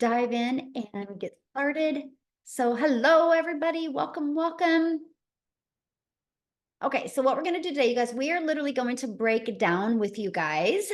dive in and get started. So hello, everybody. Welcome, welcome. Okay, so what we're going to do today, you guys, we are literally going to break down with you guys.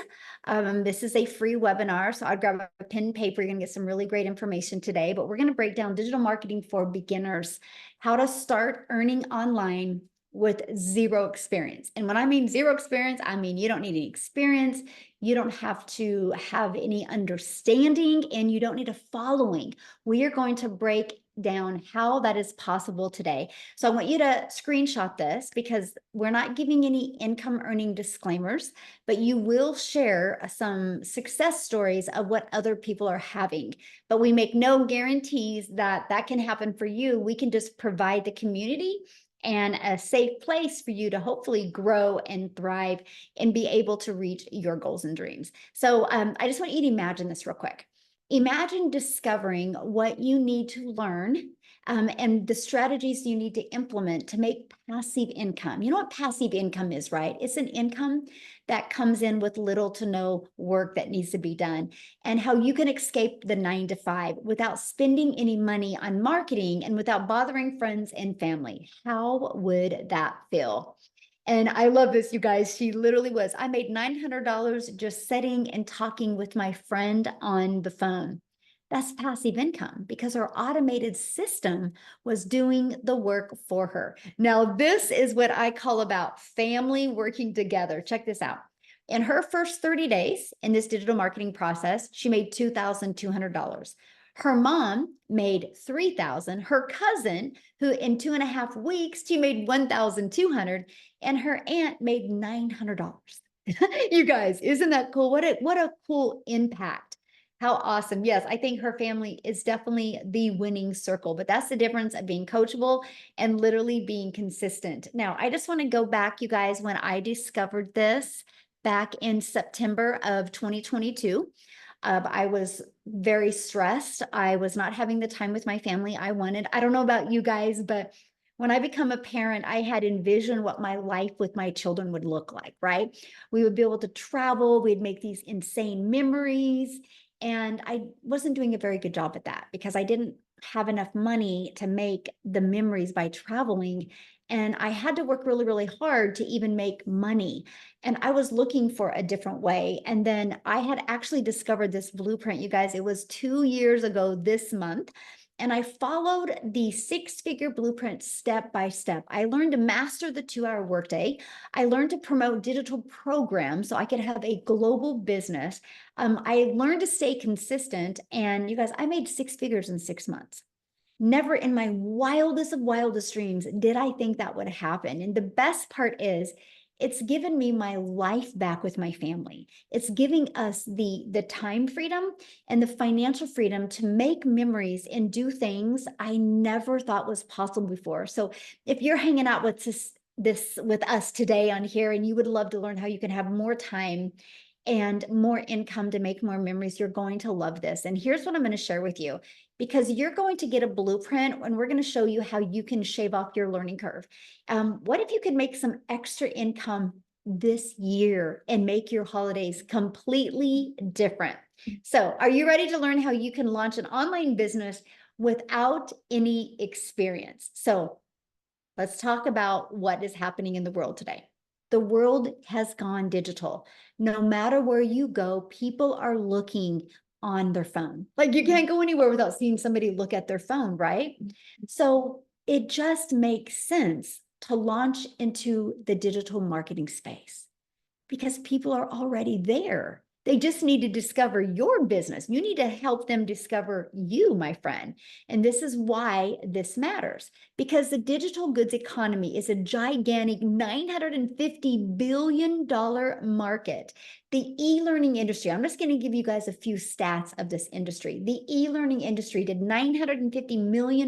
This is a free webinar, so I'd grab a pen and paper. You're going to get some really great information today, but we're going to break down digital marketing for beginners, how to start earning online with zero experience. And when I mean zero experience, I mean you don't need any experience, you don't have to have any understanding, and you don't need a following. We are going to break down how that is possible today. So I want you to screenshot this because we're not giving any income earning disclaimers, but you will share some success stories of what other people are having. But we make no guarantees that that can happen for you. We can just provide the community and a safe place for you to hopefully grow and thrive and be able to reach your goals and dreams. So I just want you to imagine this real quick. Imagine discovering what you need to learn and the strategies you need to implement to make passive income. You know what passive income is, right? It's an income that comes in with little to no work that needs to be done, and how you can escape the 9 to 5 without spending any money on marketing and without bothering friends and family. How would that feel? And I love this, you guys. She literally was. I made $900 just sitting and talking with my friend on the phone. That's passive income because her automated system was doing the work for her. Now, this is what I call about family working together. Check this out. In her first 30 days in this digital marketing process, she made $2,200. Her mom made $3,000. Her cousin, who in 2.5 weeks, she made $1,200, and her aunt made $900. You guys, isn't that cool? What a cool impact. How awesome. Yes, I think her family is definitely the winning circle, but that's the difference of being coachable and literally being consistent. Now, I just want to go back, you guys, when I discovered this back in September of 2022. I was very stressed. I was not having the time with my family I wanted. I don't know about you guys, but when I become a parent, I had envisioned what my life with my children would look like, right? We would be able to travel, we'd make these insane memories. And I wasn't doing a very good job at that because I didn't have enough money to make the memories by traveling. And I had to work really, really hard to even make money. And I was looking for a different way. And then I had actually discovered this blueprint, you guys. It was 2 years ago this month. And I followed the 6-figure blueprint step by step. I learned to master the 2-hour workday. I learned to promote digital programs so I could have a global business. I learned to stay consistent. And you guys, I made 6 figures in 6 months. Never in my wildest of wildest dreams did I think that would happen. And the best part is, it's given me my life back with my family. It's giving us the time freedom and the financial freedom to make memories and do things I never thought was possible before. So if you're hanging out with this with us today on here and you would love to learn how you can have more time and more income to make more memories, you're going to love this. And here's what I'm going to share with you, because you're going to get a blueprint and we're going to show you how you can shave off your learning curve. What if you could make some extra income this year and make your holidays completely different? So are you ready to learn how you can launch an online business without any experience? So let's talk about what is happening in the world today. The world has gone digital. No matter where you go, people are looking on their phone. Like you can't go anywhere without seeing somebody look at their phone, right? So it just makes sense to launch into the digital marketing space because people are already there. They just need to discover your business. You need to help them discover you, my friend. And this is why this matters, because the digital goods economy is a gigantic $950 billion market. The e-learning industry, I'm just going to give you guys a few stats of this industry. The e-learning industry did $950 million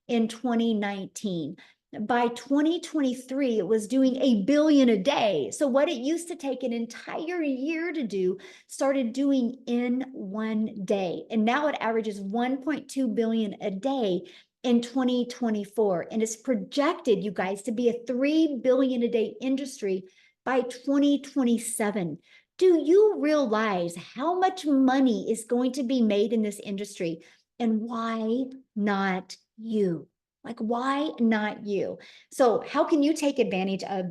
in 2019. By 2023, it was doing $1 billion a day. So what it used to take an entire year to do, started doing in one day. And now it averages 1.2 billion a day in 2024. And it's projected, you guys, to be a 3 billion a day industry by 2027. Do you realize how much money is going to be made in this industry? And why not you? Like, why not you? So, how can you take advantage of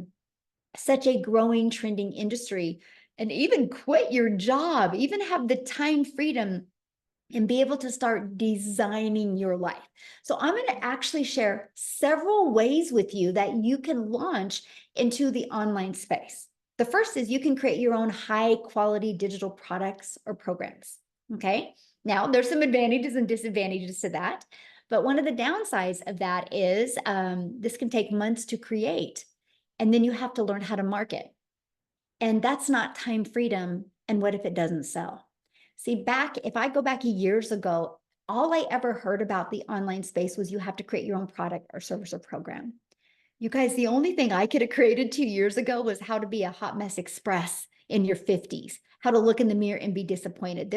such a growing, trending industry and even quit your job, even have the time freedom and be able to start designing your life? So, I'm going to actually share several ways with you that you can launch into the online space. The first is you can create your own high quality digital products or programs. Okay. Now, there's some advantages and disadvantages to that. But one of the downsides of that is this can take months to create. And then you have to learn how to market. And that's not time freedom. And what if it doesn't sell? See, if I go back years ago, all I ever heard about the online space was you have to create your own product or service or program. You guys, the only thing I could have created 2 years ago was how to be a hot mess express in your 50s, how to look in the mirror and be disappointed.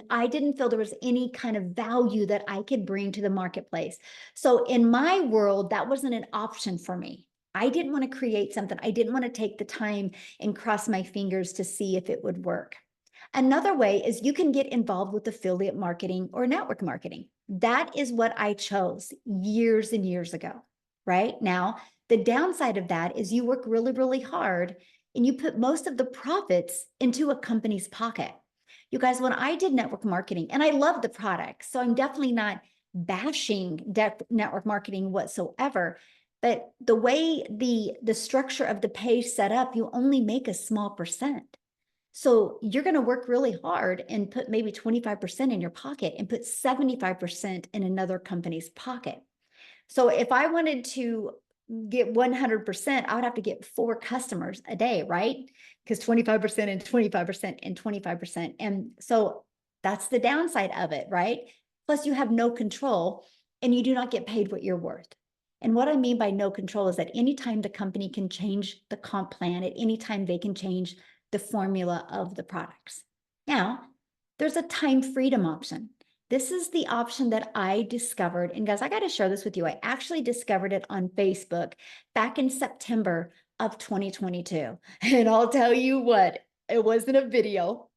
I didn't feel there was any kind of value that I could bring to the marketplace. So in my world, that wasn't an option for me. I didn't want to create something. I didn't want to take the time and cross my fingers to see if it would work. Another way is you can get involved with affiliate marketing or network marketing. That is what I chose years and years ago, right? Now, the downside of that is you work really, really hard and you put most of the profits into a company's pocket. You guys, when I did network marketing, and I love the product, so I'm definitely not bashing network marketing whatsoever, but the way the structure of the pay set up, you only make a small percent. So you're going to work really hard and put maybe 25% in your pocket and put 75% in another company's pocket. So if I wanted to get 100%, I would have to get 4 customers a day, right? Because 25% and 25% and 25%. And so that's the downside of it, right? Plus, you have no control and you do not get paid what you're worth. And what I mean by no control is that anytime the company can change the comp plan, at any time they can change the formula of the products. Now, there's a time freedom option. This is the option that I discovered. And guys, I got to share this with you. I actually discovered it on Facebook back in September of 2022. And I'll tell you what, it wasn't a video.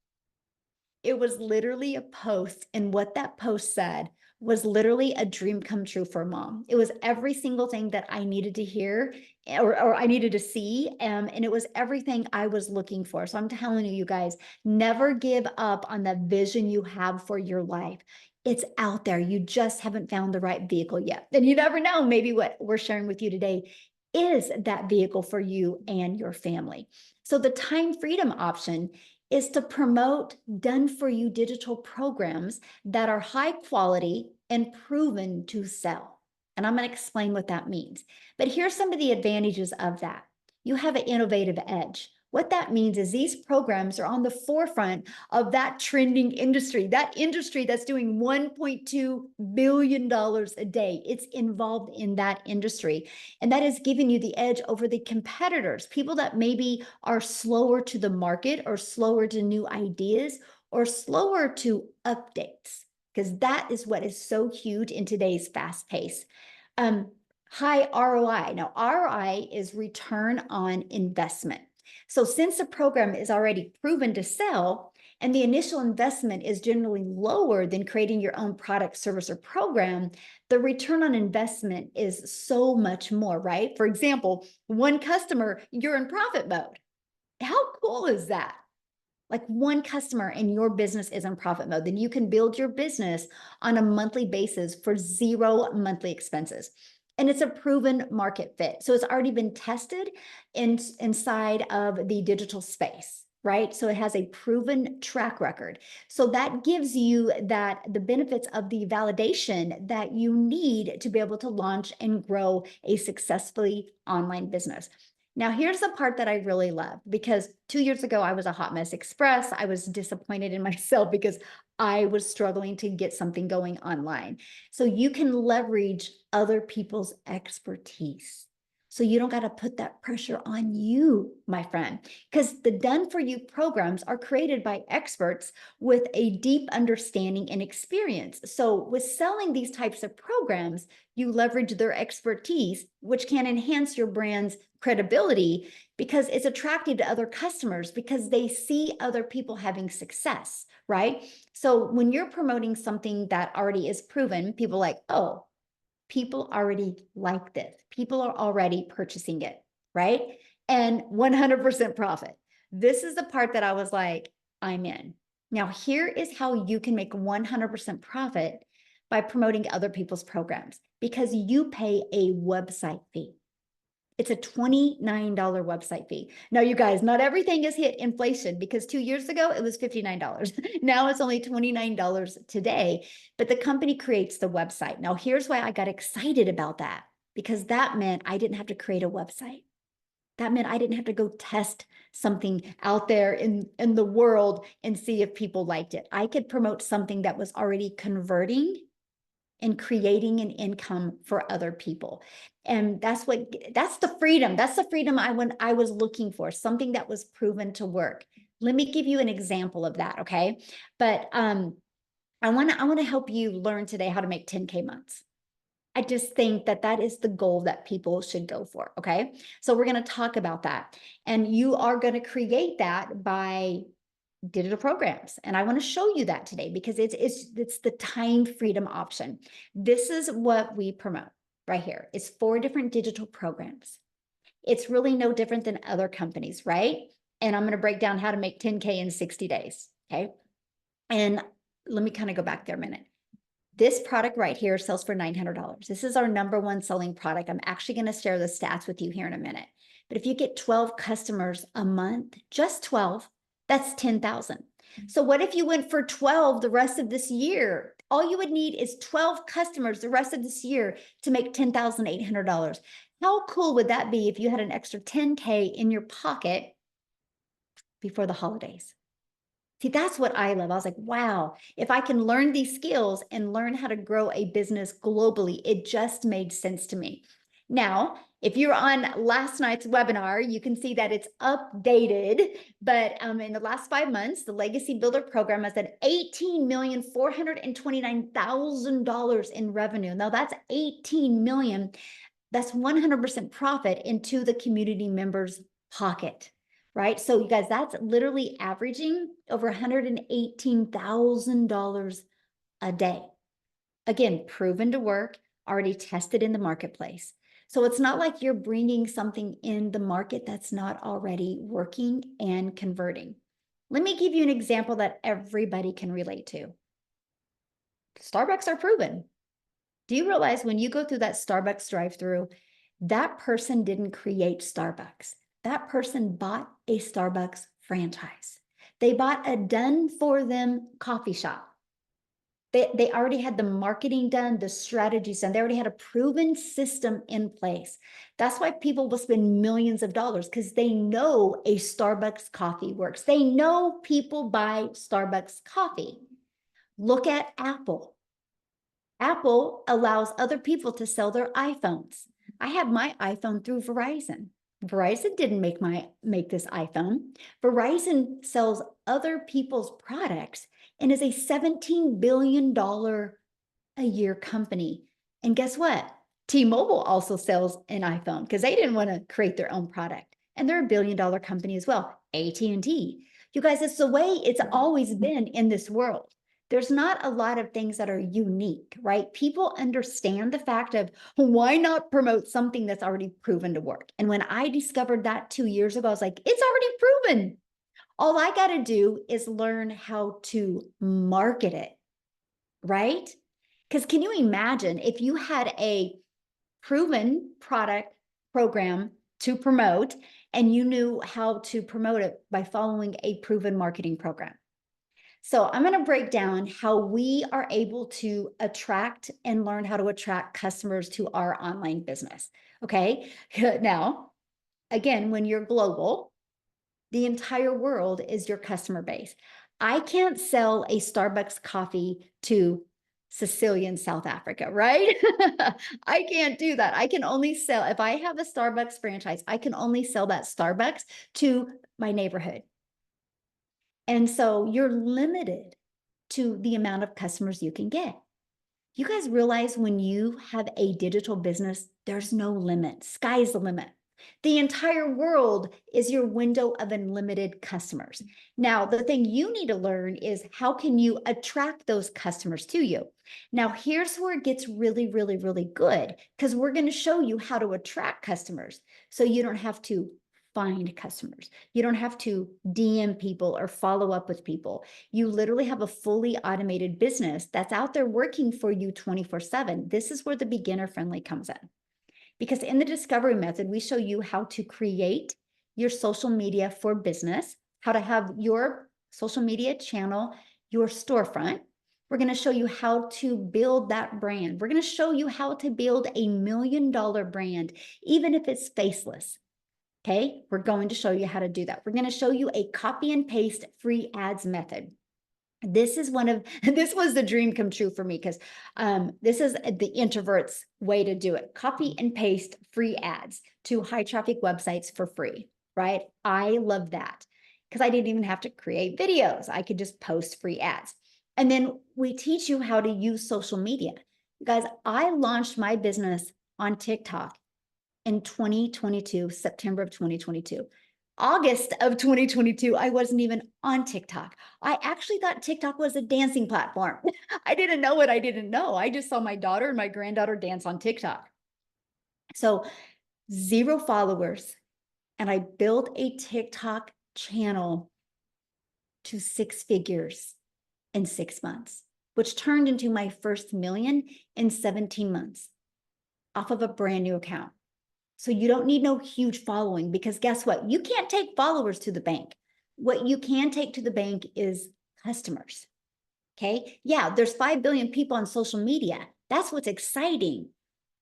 It was literally a post. And what that post said was literally a dream come true for mom. It was every single thing that I needed to hear or I needed to see. And it was everything I was looking for. So I'm telling you, you guys, never give up on the vision you have for your life. It's out there. You just haven't found the right vehicle yet. And you never know, maybe what we're sharing with you today is that vehicle for you and your family. So the time freedom option is to promote done for you digital programs that are high quality and proven to sell. And I'm going to explain what that means. But here's some of the advantages of that. You have an innovative edge. What that means is these programs are on the forefront of that trending industry, that industry that's doing $1.2 billion a day. It's involved in that industry. And that is giving you the edge over the competitors, people that maybe are slower to the market or slower to new ideas or slower to updates, because that is what is so huge in today's fast pace. High ROI. Now, ROI is return on investment. So since the program is already proven to sell and the initial investment is generally lower than creating your own product, service, or program, the return on investment is so much more, right? For example, one customer, you're in profit mode. How cool is that? Like one customer and your business is in profit mode, then you can build your business on a monthly basis for 0 monthly expenses. And it's a proven market fit. So it's already been tested inside of the digital space, right? So it has a proven track record. So that gives you the benefits of the validation that you need to be able to launch and grow a successfully online business. Now, here's the part that I really love, because 2 years ago, I was a hot mess express. I was disappointed in myself because I was struggling to get something going online. So you can leverage other people's expertise. So you don't got to put that pressure on you, my friend, because the done for you programs are created by experts with a deep understanding and experience. So with selling these types of programs, you leverage their expertise, which can enhance your brand's credibility because it's attractive to other customers because they see other people having success, right? So when you're promoting something that already is proven, people are like, oh, people already like this. People are already purchasing it, right? And 100% profit. This is the part that I was like, I'm in. Now, here is how you can make 100% profit by promoting other people's programs because you pay a website fee. It's a $29 website fee. Now, you guys, not everything has hit inflation because 2 years ago it was $59. Now it's only $29 today, but the company creates the website. Now, here's why I got excited about that, because that meant I didn't have to create a website. That meant I didn't have to go test something out there in the world and see if people liked it. I could promote something that was already converting and creating an income for other people. And that's the freedom. That's the freedom I was looking for, something that was proven to work. Let me give you an example of that, okay? But I want to help you learn today how to make 10K months. I just think that that is the goal that people should go for, okay? So we're going to talk about that. And you are going to create that by digital programs. And I want to show you that today because it's the time freedom option. This is what we promote right here. It's 4 different digital programs. It's really no different than other companies, right? And I'm going to break down how to make 10K in 60 days, okay? And let me kind of go back there a minute. This product right here sells for $900. This is our #1 selling product. I'm actually going to share the stats with you here in a minute. But if you get 12 customers a month, just 12, that's 10,000. So what if you went for 12 the rest of this year? All you would need is 12 customers the rest of this year to make $10,800. How cool would that be if you had an extra 10K in your pocket before the holidays? See, that's what I love. I was like, wow, if I can learn these skills and learn how to grow a business globally, it just made sense to me. Now, if you're on last night's webinar, you can see that it's updated. But in the last 5 months, the Legacy Builder program has at $18,429,000 in revenue. Now that's 18 million. That's 100% profit into the community members' pocket, right? So you guys, that's literally averaging over $118,000 a day. Again, proven to work, already tested in the marketplace. So it's not like you're bringing something in the market that's not already working and converting. Let me give you an example that everybody can relate to. Starbucks are proven. Do you realize when you go through that Starbucks drive-through, that person didn't create Starbucks. That person bought a Starbucks franchise. They bought a done-for-them coffee shop. They already had the marketing done, the strategies done. They already had a proven system in place. That's why people will spend millions of dollars because they know a Starbucks coffee works. They know people buy Starbucks coffee. Look at Apple. Apple allows other people to sell their iPhones. I have my iPhone through Verizon. Verizon didn't make this iPhone. Verizon sells other people's products and is a $17 billion a year company. And guess what? T-Mobile also sells an iPhone because they didn't want to create their own product. And they're $1 billion company as well. AT&T. You guys, it's the way it's always been in this world. There's not a lot of things that are unique, right? People understand the fact of why not promote something that's already proven to work. And when I discovered that 2 years ago, I was like, it's already proven. All I got to do is learn how to market it, right? Because can you imagine if you had a proven product program to promote and you knew how to promote it by following a proven marketing program? So I'm going to break down how we are able to attract and learn how to attract customers to our online business. Okay. Now, again, when you're global, the entire world is your customer base. I can't sell a Starbucks coffee to Cecilia in South Africa, right? I can't do that. I can only sell, if I have a Starbucks franchise, I can only sell that Starbucks to my neighborhood. And so you're limited to the amount of customers you can get. You guys realize when you have a digital business, there's no limit. Sky's the limit. The entire world is your window of unlimited customers. Now, the thing you need to learn is how can you attract those customers to you? Now, here's where it gets really, really, really good because we're going to show you how to attract customers so you don't have to find customers. You don't have to DM people or follow up with people. You literally have a fully automated business that's out there working for you 24/7. This is where the beginner friendly comes in. Because in the discovery method, we show you how to create your social media for business, how to have your social media channel, your storefront. We're going to show you how to build that brand. We're going to show you how to build $1 million brand, even if it's faceless. Okay, we're going to show you how to do that. We're going to show you a copy and paste free ads method. This is this was the dream come true for me because this is the introvert's way to do it. Copy and paste free ads to high traffic websites for free, right? I love that because I didn't even have to create videos. I could just post free ads. And then we teach you how to use social media. Guys, I launched my business on TikTok in 2022, September of 2022. August of 2022, I wasn't even on TikTok. I actually thought TikTok was a dancing platform. I didn't know what I didn't know. I just saw my daughter and my granddaughter dance on TikTok. So 0 followers. And I built a TikTok channel to 6 figures in 6 months, which turned into my first million in 17 months off of a brand new account. So you don't need no huge following because guess what? You can't take followers to the bank. What you can take to the bank is customers. Okay. Yeah, there's 5 billion people on social media. That's what's exciting.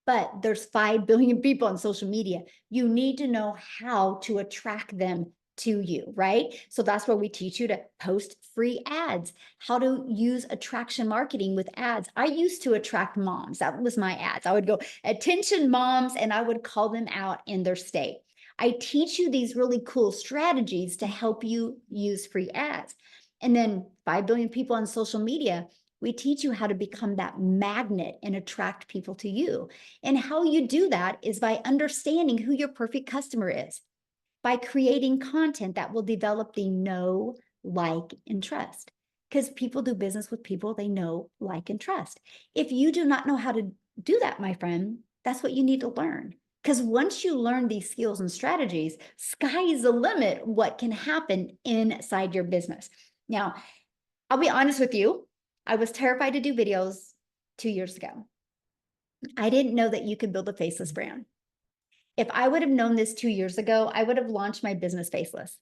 But there's 5 billion people on social media. You need to know how to attract them to you, right? So that's where we teach you to post free ads, how to use attraction marketing with ads. I used to attract moms. That was my ads. I would go, attention moms, and I would call them out in their state. I teach you these really cool strategies to help you use free ads. And then 5 billion people on social media, we teach you how to become that magnet and attract people to you. And how you do that is by understanding who your perfect customer is, by creating content that will develop the know, like, and trust. Because people do business with people they know, like, and trust. If you do not know how to do that, my friend, that's what you need to learn. Because once you learn these skills and strategies, sky is the limit what can happen inside your business. Now, I'll be honest with you. I was terrified to do videos 2 years ago. I didn't know that you could build a faceless brand. If I would have known this 2 years ago, I would have launched my business faceless.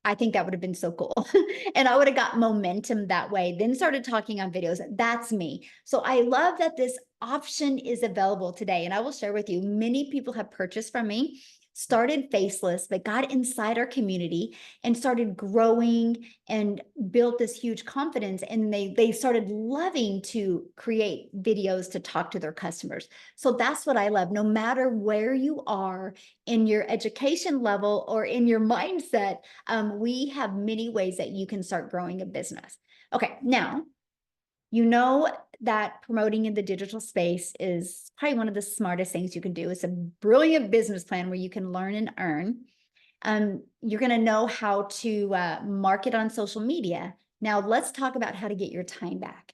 I think that would have been so cool. And I would have got momentum that way, then started talking on videos. That's me. So I love that this option is available today. And I will share with you, many people have purchased from me, started faceless, but got inside our community and started growing and built this huge confidence. And they started loving to create videos to talk to their customers. So that's what I love. No matter where you are in your education level or in your mindset, we have many ways that you can start growing a business. Okay, now, you know that promoting in the digital space is probably one of the smartest things you can do. It's a brilliant business plan where you can learn and earn. You're going to know how to market on social media. Now, let's talk about how to get your time back.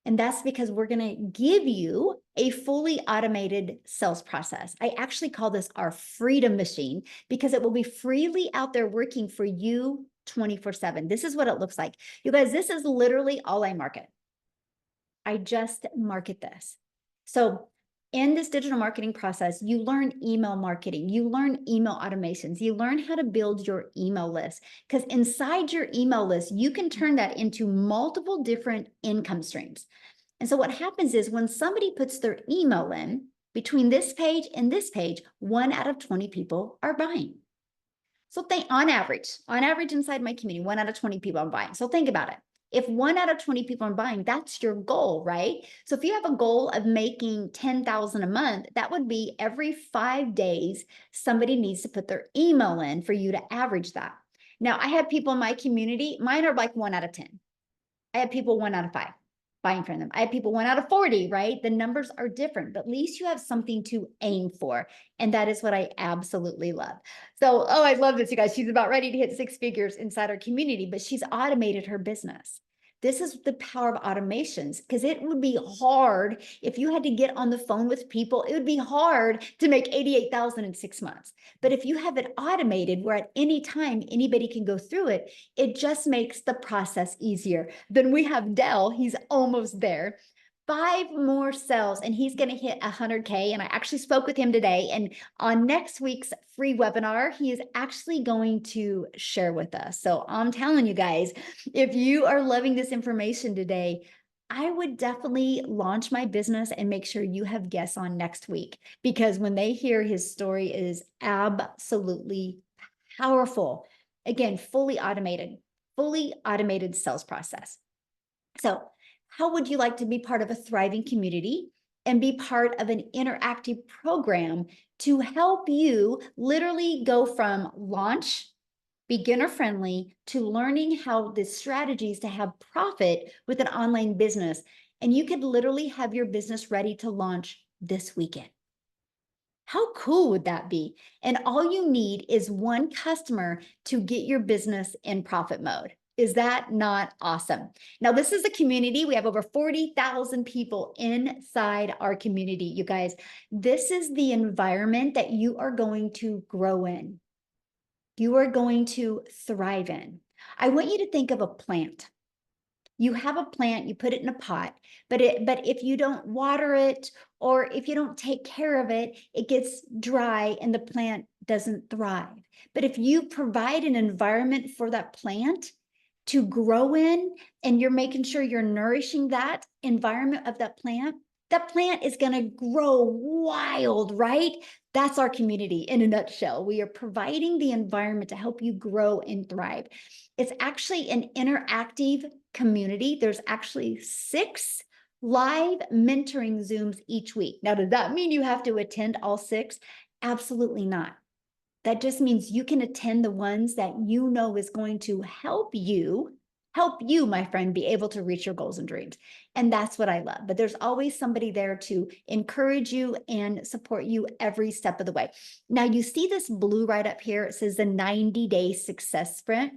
And that's because we're going to give you a fully automated sales process. I actually call this our freedom machine because it will be freely out there working for you 24/7. This is what it looks like. You guys, this is literally all I market. I just market this. So in this digital marketing process, you learn email marketing, you learn email automations, you learn how to build your email list, because inside your email list, you can turn that into multiple different income streams. And so what happens is when somebody puts their email in between this page and this page, 1 out of 20 people are buying. So think on average inside my community, 1 out of 20 people are buying. So think about it. If 1 out of 20 people are buying, that's your goal, right? So if you have a goal of making 10,000 a month, that would be every 5 days, somebody needs to put their email in for you to average that. Now, I have people in my community, mine are like 1 out of 10. I have people 1 out of 5. buying from them. I have people 1 out of 40, right? The numbers are different, but at least you have something to aim for. And that is what I absolutely love. So, oh, I love this, you guys. She's about ready to hit 6 figures inside our community, but she's automated her business. This is the power of automations, because it would be hard if you had to get on the phone with people. It would be hard to make 88,000 in 6 months. But if you have it automated where at any time anybody can go through it, it just makes the process easier. Then we have Dell, he's almost there. 5 more cells and he's going to hit 100K. And I actually spoke with him today. And on next week's free webinar, he is actually going to share with us. So I'm telling you guys, if you are loving this information today, I would definitely launch my business and make sure you have guests on next week, because when they hear his story, it is absolutely powerful. Again, fully automated sales process. So how would you like to be part of a thriving community and be part of an interactive program to help you literally go from launch, beginner friendly, to learning how the strategies to have profit with an online business? And you could literally have your business ready to launch this weekend. How cool would that be? And all you need is one customer to get your business in profit mode. Is that not awesome? Now, this is a community. We have over 40,000 people inside our community, you guys. This is the environment that you are going to grow in. You are going to thrive in. I want you to think of a plant. You have a plant, you put it in a pot, but if you don't water it, or if you don't take care of it, it gets dry and the plant doesn't thrive. But if you provide an environment for that plant to grow in, and you're making sure you're nourishing that environment of that plant is going to grow wild, right? That's our community in a nutshell. We are providing the environment to help you grow and thrive. It's actually an interactive community. There's actually 6 live mentoring Zooms each week. Now, does that mean you have to attend all 6? Absolutely not. That just means you can attend the ones that you know is going to help you, my friend, be able to reach your goals and dreams. And that's what I love. But there's always somebody there to encourage you and support you every step of the way. Now, you see this blue right up here. It says the 90-day success sprint.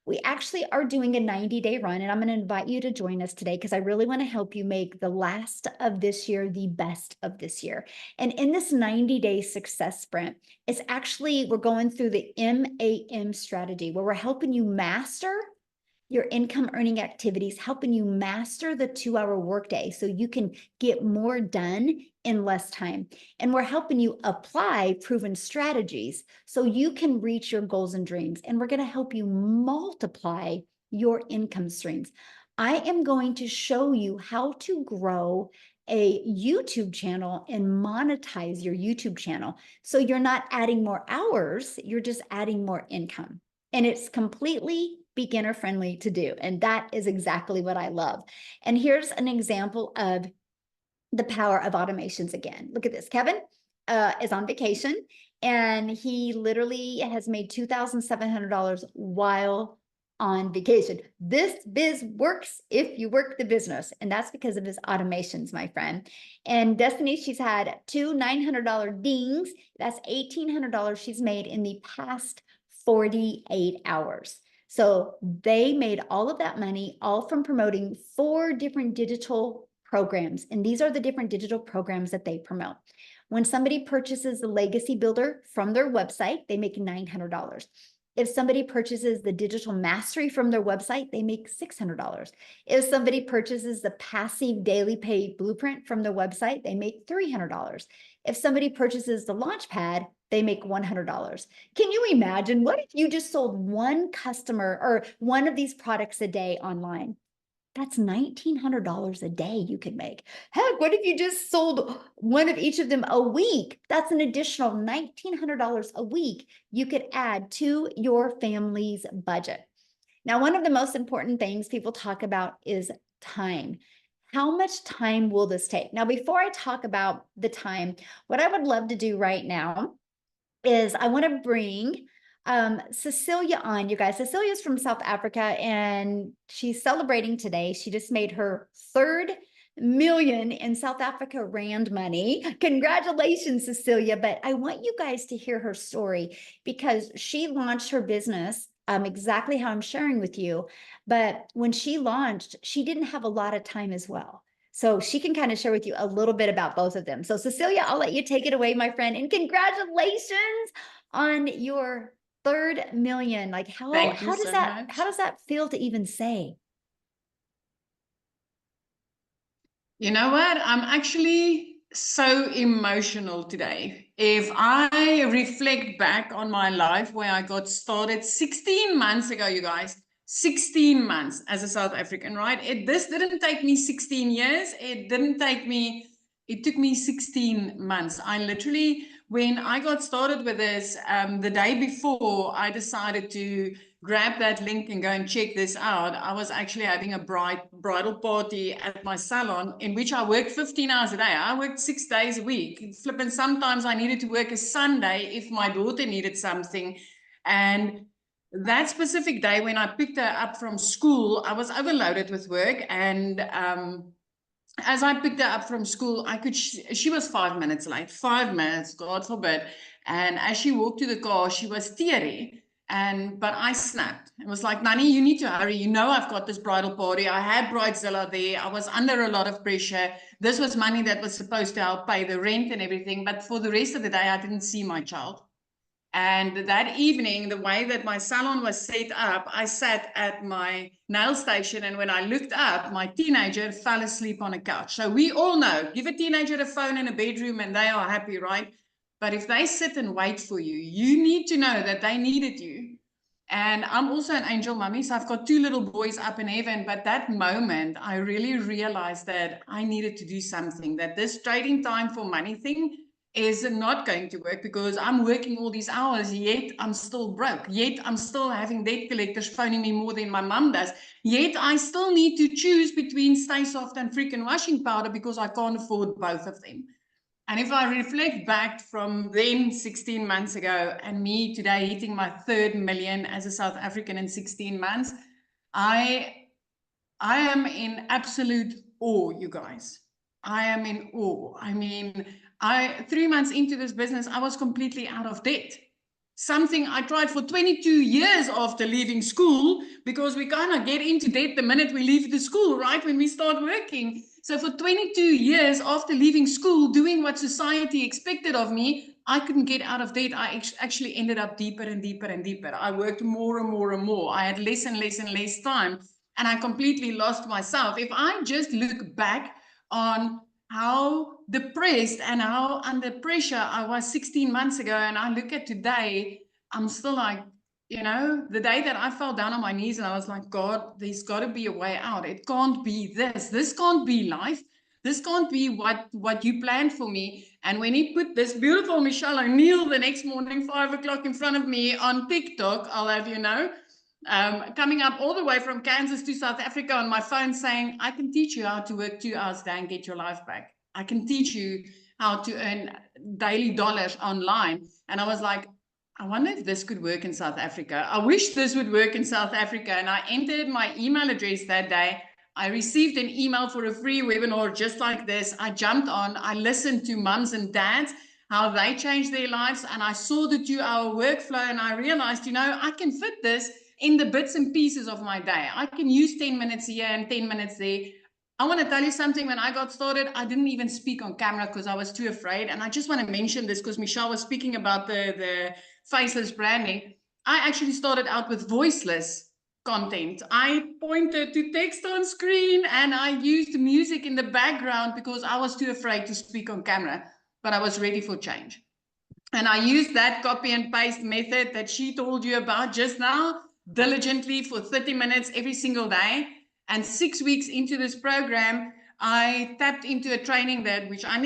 We actually are doing a 90-day run, and I'm going to invite you to join us today, because I really want to help you make the last of this year the best of this year. And in this 90-day success sprint, it's actually, we're going through the MAM strategy, where we're helping you master your income earning activities, helping you master the 2-hour workday so you can get more done in less time. And we're helping you apply proven strategies so you can reach your goals and dreams. And we're going to help you multiply your income streams. I am going to show you how to grow a YouTube channel and monetize your YouTube channel. So you're not adding more hours, you're just adding more income. And it's completely beginner friendly to do. And that is exactly what I love. And here's an example of the power of automations again. Look at this. Kevin is on vacation, and he literally has made $2,700 while on vacation. This biz works if you work the business, and that's because of his automations, my friend. And Destiny, she's had 2 $900 dings. That's $1,800 she's made in the past 48 hours. So they made all of that money, all from promoting 4 different digital programs. And these are the different digital programs that they promote. When somebody purchases the Legacy Builder from their website, they make $900. If somebody purchases the Digital Mastery from their website, they make $600. If somebody purchases the Passive Daily Pay Blueprint from their website, they make $300. If somebody purchases the Launchpad, they make $100. Can you imagine? What if you just sold one customer or one of these products a day online? That's $1,900 a day you could make. Heck, what if you just sold one of each of them a week? That's an additional $1,900 a week you could add to your family's budget. Now, one of the most important things people talk about is time. How much time will this take? Now, before I talk about the time, what I would love to do right now is I want to bring Cecilia on, you guys. Cecilia's from South Africa and she's celebrating today. She just made her 3rd million in South Africa Rand money. Congratulations, Cecilia. But I want you guys to hear her story because she launched her business exactly how I'm sharing with you. But when she launched, she didn't have a lot of time as well. So she can kind of share with you a little bit about both of them. So Cecilia, I'll let you take it away, my friend. And congratulations on your 3rd million. Like how does that feel to even say? You know what? I'm actually so emotional today. If I reflect back on my life where I got started 16 months ago, you guys, 16 months as a South African, right? This didn't take me 16 years. It took me 16 months. I literally, when I got started with this, the day before I decided to grab that link and go and check this out, I was actually having a bridal party at my salon in which I worked 15 hours a day. I worked 6 days a week. Flipping, sometimes I needed to work a Sunday if my daughter needed something. And that specific day when I picked her up from school, I was overloaded with work. And as I picked her up from school, she was 5 minutes late, 5 minutes, God forbid. And as she walked to the car, she was teary. But I snapped. It was like, Nani, you need to hurry. You know, I've got this bridal party. I had Bridezilla there. I was under a lot of pressure. This was money that was supposed to help pay the rent and everything. But for the rest of the day, I didn't see my child. And that evening, the way that my salon was set up, I sat at my nail station. And when I looked up, my teenager fell asleep on a couch. So we all know, give a teenager a phone in a bedroom and they are happy, right? But if they sit and wait for you, you need to know that they needed you. And I'm also an angel mummy, so I've got 2 little boys up in heaven. But that moment, I really realized that I needed to do something, that this trading time for money thing is not going to work because I'm working all these hours, yet I'm still broke. Yet I'm still having debt collectors phoning me more than my mum does. Yet I still need to choose between Stay Soft and freaking washing powder because I can't afford both of them. And if I reflect back from then 16 months ago and me today hitting my 3rd million as a South African in 16 months, I am in absolute awe, you guys. I am in awe. I mean, 3 months into this business, I was completely out of debt. Something I tried for 22 years after leaving school, because we kind of get into debt the minute we leave the school, right? When we start working. So for 22 years after leaving school, doing what society expected of me, I couldn't get out of debt. I actually ended up deeper and deeper and deeper. I worked more and more and more. I had less and less and less time. And I completely lost myself. If I just look back on how depressed and how under pressure I was 16 months ago, and I look at today, I'm still like, you know, the day that I fell down on my knees and I was like, God, there's got to be a way out. It can't be this. This can't be life. This can't be what you planned for me. And when he put this beautiful Michelle O'Neill the next morning, 5 o'clock in front of me on TikTok, I'll have you know, coming up all the way from Kansas to South Africa on my phone saying, I can teach you how to work 2 hours a day and get your life back. I can teach you how to earn daily dollars online. And I was like, I wonder if this could work in South Africa. I wish this would work in South Africa. And I entered my email address that day. I received an email for a free webinar just like this. I jumped on, I listened to mums and dads, how they changed their lives. And I saw the 2-hour workflow and I realized, you know, I can fit this in the bits and pieces of my day. I can use 10 minutes here and 10 minutes there. I want to tell you something. When I got started, I didn't even speak on camera because I was too afraid. And I just want to mention this because Michelle was speaking about the faceless branding. I actually started out with voiceless content. I pointed to text on screen and I used music in the background because I was too afraid to speak on camera, but I was ready for change. And I used that copy and paste method that she told you about just now diligently for 30 minutes every single day. And 6 weeks into this program, I tapped into a training which I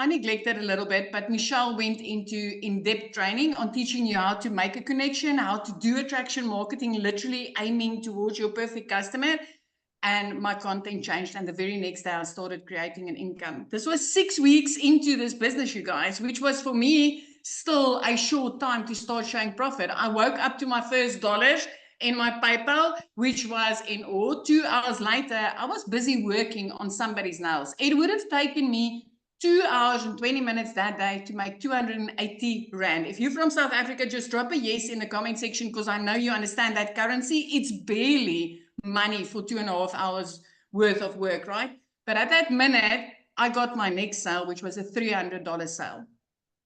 neglected a little bit, but Michelle went into in-depth training on teaching you how to make a connection, how to do attraction marketing, literally aiming towards your perfect customer. And my content changed. And the very next day, I started creating an income. This was 6 weeks into this business, you guys, which was for me still a short time to start showing profit. I woke up to my first dollars in my PayPal, which was in awe. 2 hours later, I was busy working on somebody's nails. It would have taken me 2 hours and 20 minutes that day to make 280 Rand. If you're from South Africa, just drop a yes in the comment section, because I know you understand that currency. It's barely money for 2.5 hours worth of work, right? But at that minute, I got my next sale, which was a $300 sale.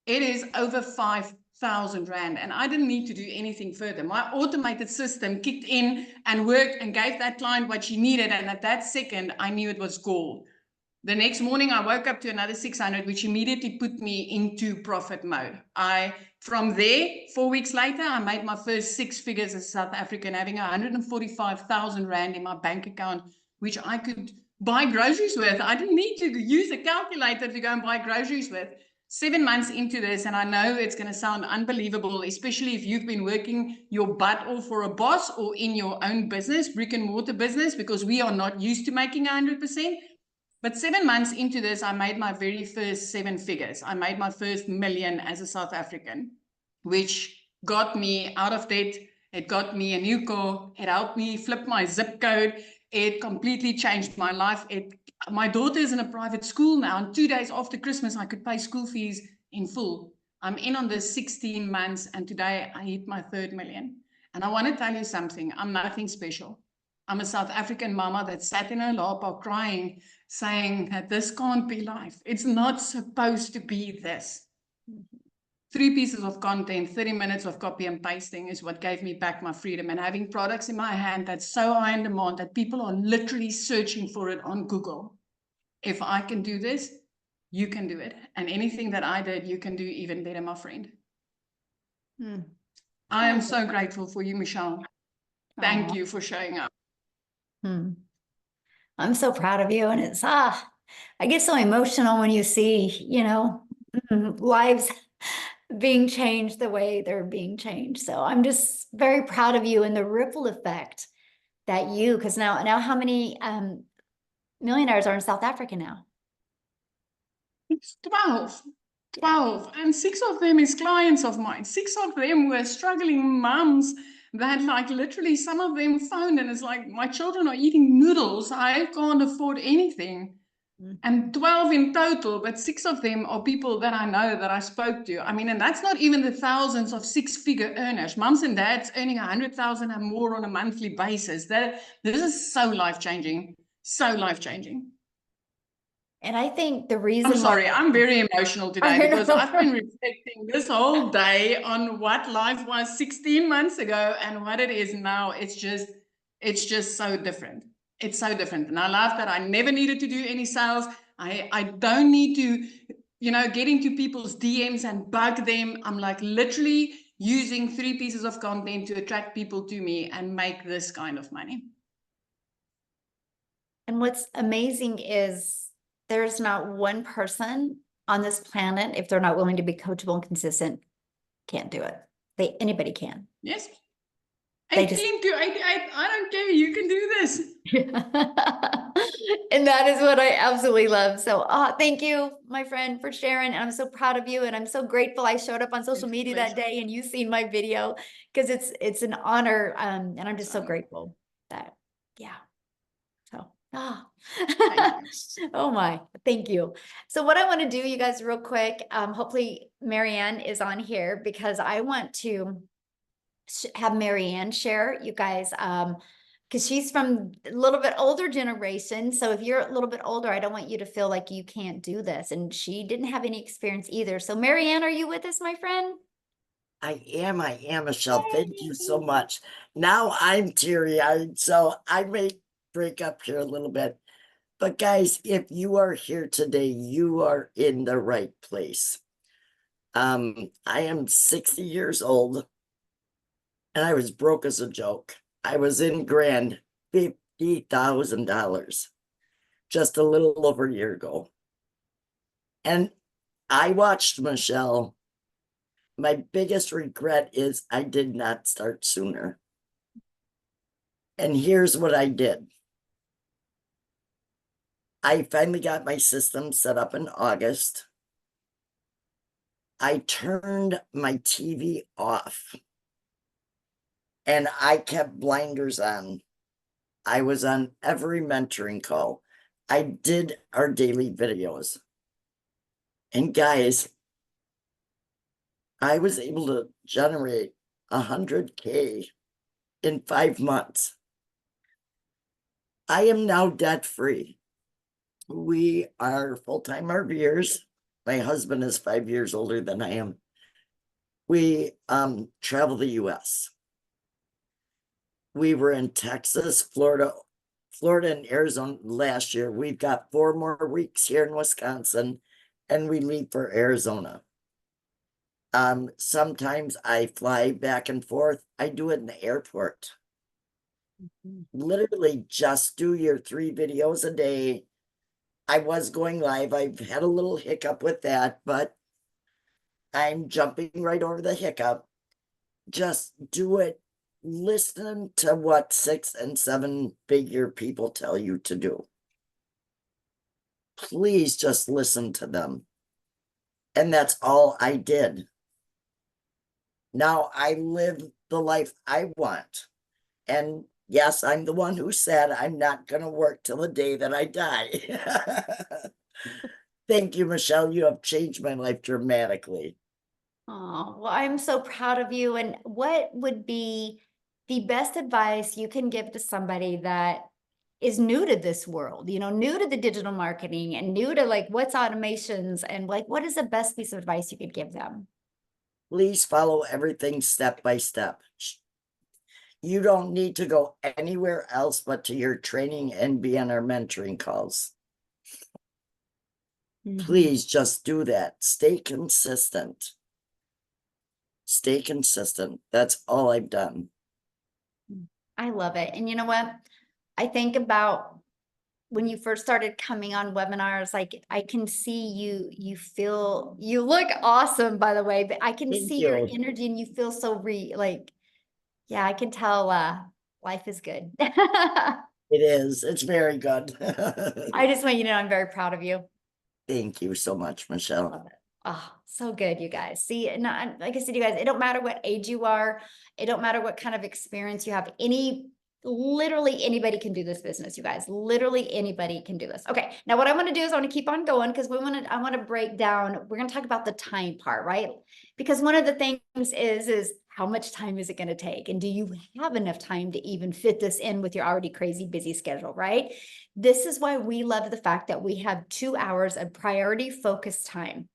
It is over 5,000 Rand, and I didn't need to do anything further. My automated system kicked in and worked and gave that client what she needed, and at that second, I knew it was gold. The next morning, I woke up to another 600, which immediately put me into profit mode. From there, 4 weeks later, I made my first 6 figures as a South African, having 145,000 Rand in my bank account, which I could buy groceries with. I didn't need to use a calculator to go and buy groceries with. 7 months into this, and I know it's going to sound unbelievable, especially if you've been working your butt off for a boss or in your own business, brick and mortar business, because we are not used to making 100%. But 7 months into this, I made my very first 7 figures. I made my first million as a South African, which got me out of debt. It got me a new car. It helped me flip my zip code. It completely changed my life. My daughter is in a private school now, and 2 days after Christmas, I could pay school fees in full. I'm in on this 16 months, and today I hit my 3rd million. And I want to tell you something. I'm nothing special. I'm a South African mama that sat in her lap crying, saying that this can't be life. It's not supposed to be this. 3 pieces of content, 30 minutes of copy and pasting is what gave me back my freedom, and having products in my hand that's so high in demand that people are literally searching for it on Google. If I can do this, you can do it. And anything that I did, you can do even better, my friend. I am so grateful for you, Michelle. Thank you for showing up. I'm so proud of you. And it's, I get so emotional when you see, lives being changed the way they're being changed. So I'm just very proud of you and the ripple effect that because now how many millionaires are in South Africa now? It's 12. And 6 of them is clients of mine. 6 of them were struggling moms that literally some of them phoned and it's like, my children are eating noodles. I can't afford anything. And 12 in total, but 6 of them are people that I know, that I spoke to. I mean, and that's not even the thousands of 6-figure earners. Moms and dads earning 100,000 and more on a monthly basis. This is so life-changing. So life-changing. And I think the reason I'm sorry, I'm very emotional today because I've been reflecting this whole day on what life was 16 months ago and what it is now. It's just so different. It's so different. And I love that I never needed to do any sales. I don't need to, get into people's DMs and bug them. I'm literally using 3 pieces of content to attract people to me and make this kind of money. And what's amazing is there's not one person on this planet, if they're not willing to be coachable and consistent, can't do it. Anybody can. Yes. 18 to 88, I don't care. You can do this. And that is what I absolutely love. So thank you, my friend, for sharing. And I'm so proud of you. And I'm so grateful I showed up on social media that day and you seen my video, because it's an honor. And I'm just so grateful that, So, oh my, thank you. So what I want to do, you guys, real quick, hopefully Marianne is on here because I want to have Marianne share, you guys, because she's from a little bit older generation. So if you're a little bit older, I don't want you to feel like you can't do this. And she didn't have any experience either. So Marianne, are you with us, my friend? I am, Michelle. Thank you so much. Now I'm teary-eyed, so I may break up here a little bit. But guys, if you are here today, you are in the right place. I am 60 years old, and I was broke as a joke. I was in grand $50,000 just a little over a year ago. And I watched Michelle. My biggest regret is I did not start sooner. And here's what I did. I finally got my system set up in August. I turned my TV off and I kept blinders on. I was on every mentoring call. I did our daily videos. And guys, I was able to generate 100K in 5 months. I am now debt free. We are full-time RVers. My husband is 5 years older than I am. We travel the US. We were in Texas, Florida, and Arizona last year. We've got 4 more weeks here in Wisconsin, and we leave for Arizona. Sometimes I fly back and forth. I do it in the airport. Literally just do your 3 videos a day. I was going live. I've had a little hiccup with that, but I'm jumping right over the hiccup. Just do it. Listen to what 6 and 7 figure people tell you to do. Please just listen to them. And that's all I did. Now I live the life I want. And yes, I'm the one who said I'm not going to work till the day that I die. Thank you, Michelle. You have changed my life dramatically. Oh, well, I'm so proud of you. And what would be the best advice you can give to somebody that is new to this world, you know, new to the digital marketing and new to like what's automations and like what is the best piece of advice you could give them? Please follow everything step by step. You don't need to go anywhere else but to your training and be on our mentoring calls. Please just do that. Stay consistent. Stay consistent. That's all I've done. I love it. And you know what? I think about when you first started coming on webinars, like I can see you, you look awesome, by the way, but I can Thank see your you. energy and you feel so yeah, I can tell life is good. It is. It's very good. I just want you to know I'm very proud of you. Thank you so much, Michelle. Love it. Oh, so good, you guys. See, and like I said, you guys, it don't matter what age you are. It don't matter what kind of experience you have. Literally anybody can do this business, you guys. Literally anybody can do this. Okay. Now what I want to do is I want to keep on going because I want to break down, we're going to talk about the time part, right? Because one of the things is how much time is it going to take? And do you have enough time to even fit this in with your already crazy busy schedule, right? This is why we love the fact that we have 2 hours of priority focused time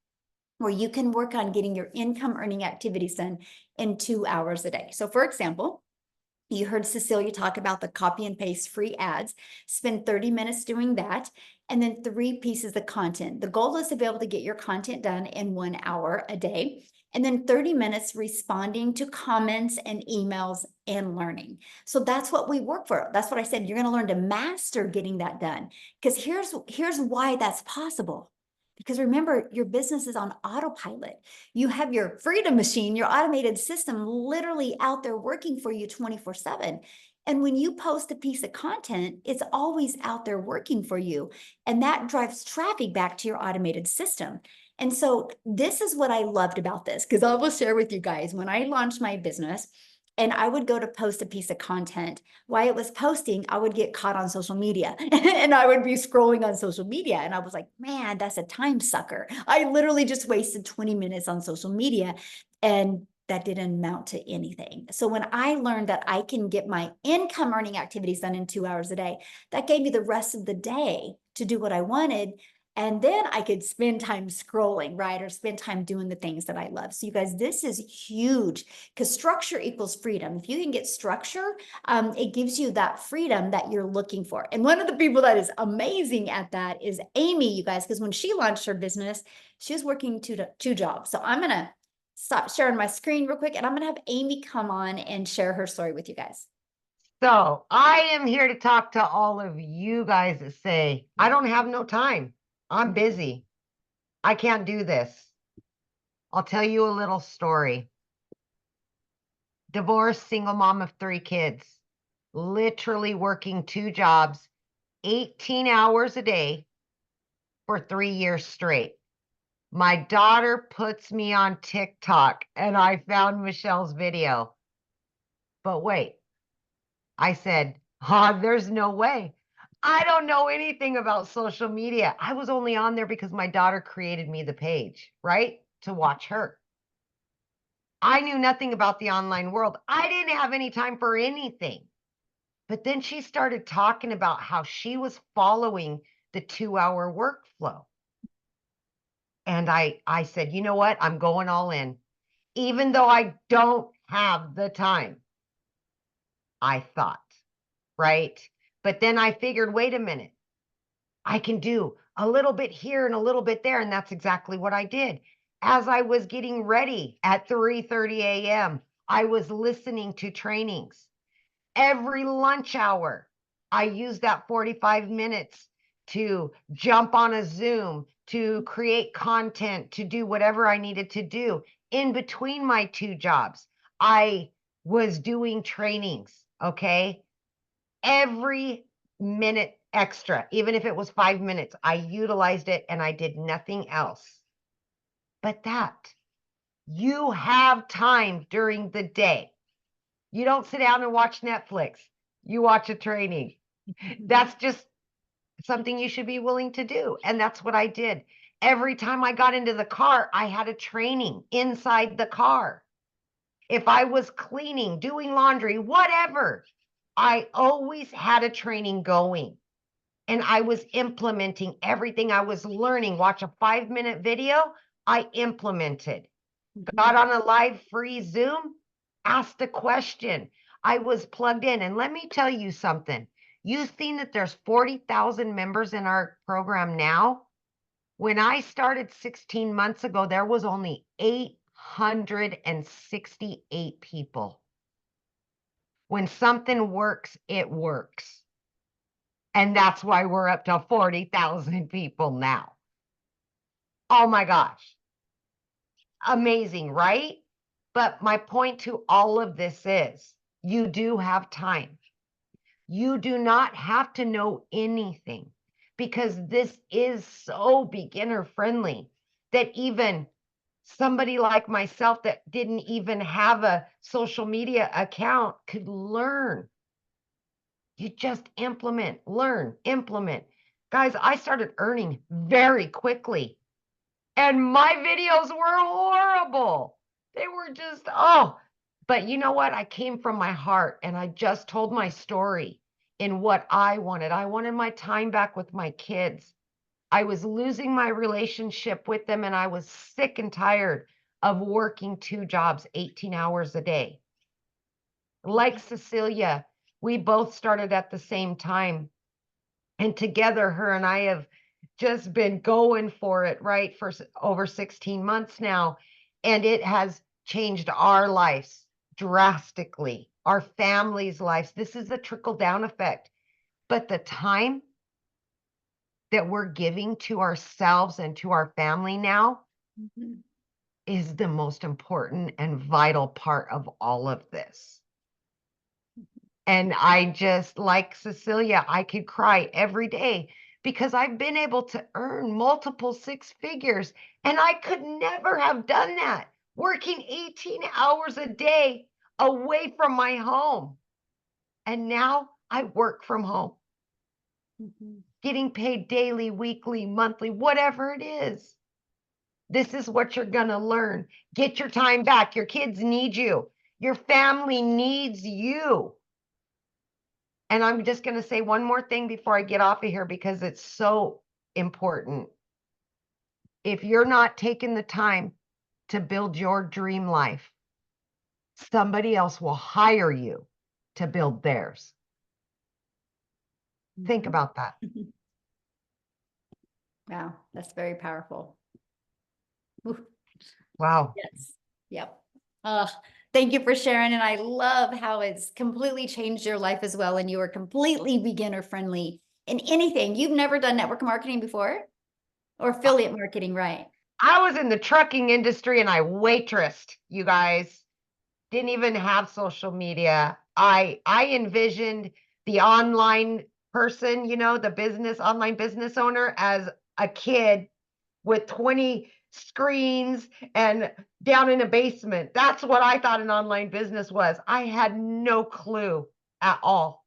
where you can work on getting your income earning activities done in 2 hours a day. So for example, you heard Cecilia talk about the copy and paste free ads. Spend 30 minutes doing that. And then 3 pieces of content. The goal is to be able to get your content done in 1 hour a day. And then 30 minutes responding to comments and emails and learning. So that's what we work for. That's what I said. You're going to learn to master getting that done. Because here's why that's possible. Because remember, your business is on autopilot. You have your freedom machine, your automated system literally out there working for you 24/7. And when you post a piece of content, it's always out there working for you. And that drives traffic back to your automated system. And so this is what I loved about this, because I will share with you guys, when I launched my business, and I would go to post a piece of content. While it was posting, I would get caught on social media and I would be scrolling on social media. And I was like, man, that's a time sucker. I literally just wasted 20 minutes on social media and that didn't amount to anything. So when I learned that I can get my income earning activities done in 2 hours a day, that gave me the rest of the day to do what I wanted. And then I could spend time scrolling, right? Or spend time doing the things that I love. So you guys, this is huge because structure equals freedom. If you can get structure, it gives you that freedom that you're looking for. And one of the people that is amazing at that is Amy, you guys, because when she launched her business, she was working two jobs. So I'm going to stop sharing my screen real quick and I'm going to have Amy come on and share her story with you guys. So I am here to talk to all of you guys that say, I don't have no time. I'm busy. I can't do this. I'll tell you a little story. Divorced, single mom of 3 kids, literally working 2 jobs, 18 hours a day for 3 years straight. My daughter puts me on TikTok and I found Michelle's video. But wait, I said, there's no way. I don't know anything about social media. I was only on there because my daughter created me the page, right? To watch her. I knew nothing about the online world. I didn't have any time for anything. But then she started talking about how she was following the 2-hour workflow. And I said, you know what? I'm going all in. Even though I don't have the time, I thought, right? But then I figured, wait a minute, I can do a little bit here and a little bit there. And that's exactly what I did. As I was getting ready at 3:30 a.m., I was listening to trainings. Every lunch hour, I used that 45 minutes to jump on a Zoom, to create content, to do whatever I needed to do. In between my 2 jobs, I was doing trainings, okay? Every minute extra, even if it was 5 minutes, I utilized it and I did nothing else. But you have time during the day. You don't sit down and watch Netflix. You watch a training. That's just something you should be willing to do. And that's what I did. Every time I got into the car, I had a training inside the car. If I was cleaning, doing laundry, whatever, I always had a training going. And I was implementing everything I was learning. Watch a 5-minute video, I implemented. Got on a live free Zoom, asked a question. I was plugged in. And let me tell you something. You've seen that there's 40,000 members in our program now. When I started 16 months ago, there was only 868 people. When something works, it works. And that's why we're up to 40,000 people now. Oh my gosh. Amazing, right? But my point to all of this is you do have time. You do not have to know anything because this is so beginner friendly that even somebody like myself that didn't even have a social media account could learn. You just implement, learn, implement. Guys, I started earning very quickly. And my videos were horrible. They were just, but you know what? I came from my heart and I just told my story in what I wanted. I wanted my time back with my kids. I was losing my relationship with them and I was sick and tired of working 2 jobs, 18 hours a day. Like Cecilia, we both started at the same time. And together, her and I have just been going for it, right, for over 16 months now. And it has changed our lives drastically, our families' lives. This is a trickle-down effect. But the time that we're giving to ourselves and to our family now is the most important and vital part of all of this. And I just, like Cecilia, I could cry every day because I've been able to earn multiple 6 figures. And I could never have done that working 18 hours a day away from my home. And now I work from home, getting paid daily, weekly, monthly, whatever it is. This is what you're going to learn. Get your time back. Your kids need you. Your family needs you. And I'm just going to say one more thing before I get off of here because it's so important. If you're not taking the time to build your dream life, somebody else will hire you to build theirs. Think about that. Wow, that's very powerful. Ooh. Wow. Yes. Yep. Thank you for sharing. And I love how it's completely changed your life as well. And you are completely beginner friendly in anything. You've never done network marketing before or affiliate marketing, right? I was in the trucking industry and I waitressed, you guys. Didn't even have social media. I envisioned the online person, you know, the online business owner as a kid with 20 screens and down in a basement. That's what I thought an online business was. I had no clue at all.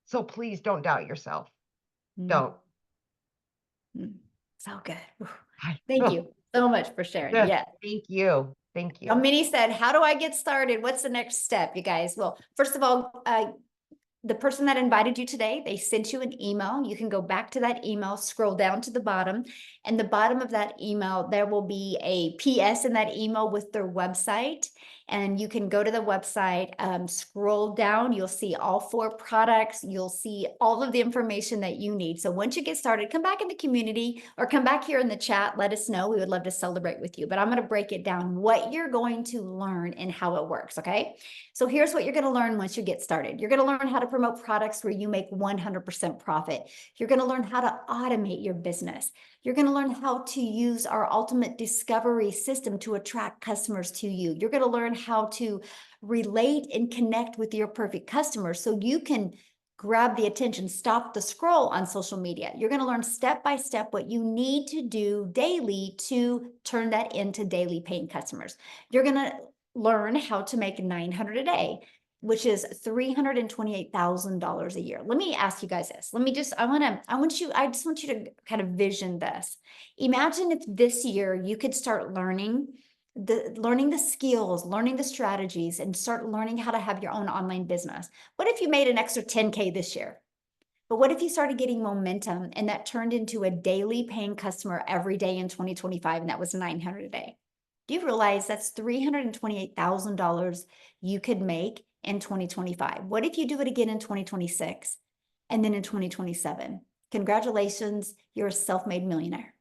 So please don't doubt yourself. Don't. So good. Whew. I- Thank you so much for sharing. Yeah, Yeah. Thank you. Thank Now, you. Minnie said, how do I get started? What's the next step, you guys? Well, first of all, the person that invited you today, they sent you an email. You can go back to that email, scroll down to the bottom, and the bottom of that email, there will be a PS in that email with their website. And you can go to the website, scroll down, you'll see all 4 products, you'll see all of the information that you need. So once you get started, come back in the community or come back here in the chat, let us know. We would love to celebrate with you, but I'm going to break it down, what you're going to learn and how it works, okay? So here's what you're going to learn once you get started. You're going to learn how to promote products where you make 100% profit. You're going to learn how to automate your business. You're going to learn how to use our ultimate discovery system to attract customers to you. You're going to learn how to relate and connect with your perfect customers so you can grab the attention, stop the scroll on social media. You're going to learn step by step what you need to do daily to turn that into daily paying customers. You're going to learn how to make $900 a day, which is $328,000 a year. Let me ask you guys this. I just want you to kind of vision this. Imagine if this year you could start learning the skills, learning the strategies, and start learning how to have your own online business. What if you made an extra 10K this year? But what if you started getting momentum and that turned into a daily paying customer every day in 2025, and that was $900 a day? Do you realize that's $328,000 you could make in 2025? What if you do it again in 2026 and then in 2027? Congratulations, you're a self-made millionaire.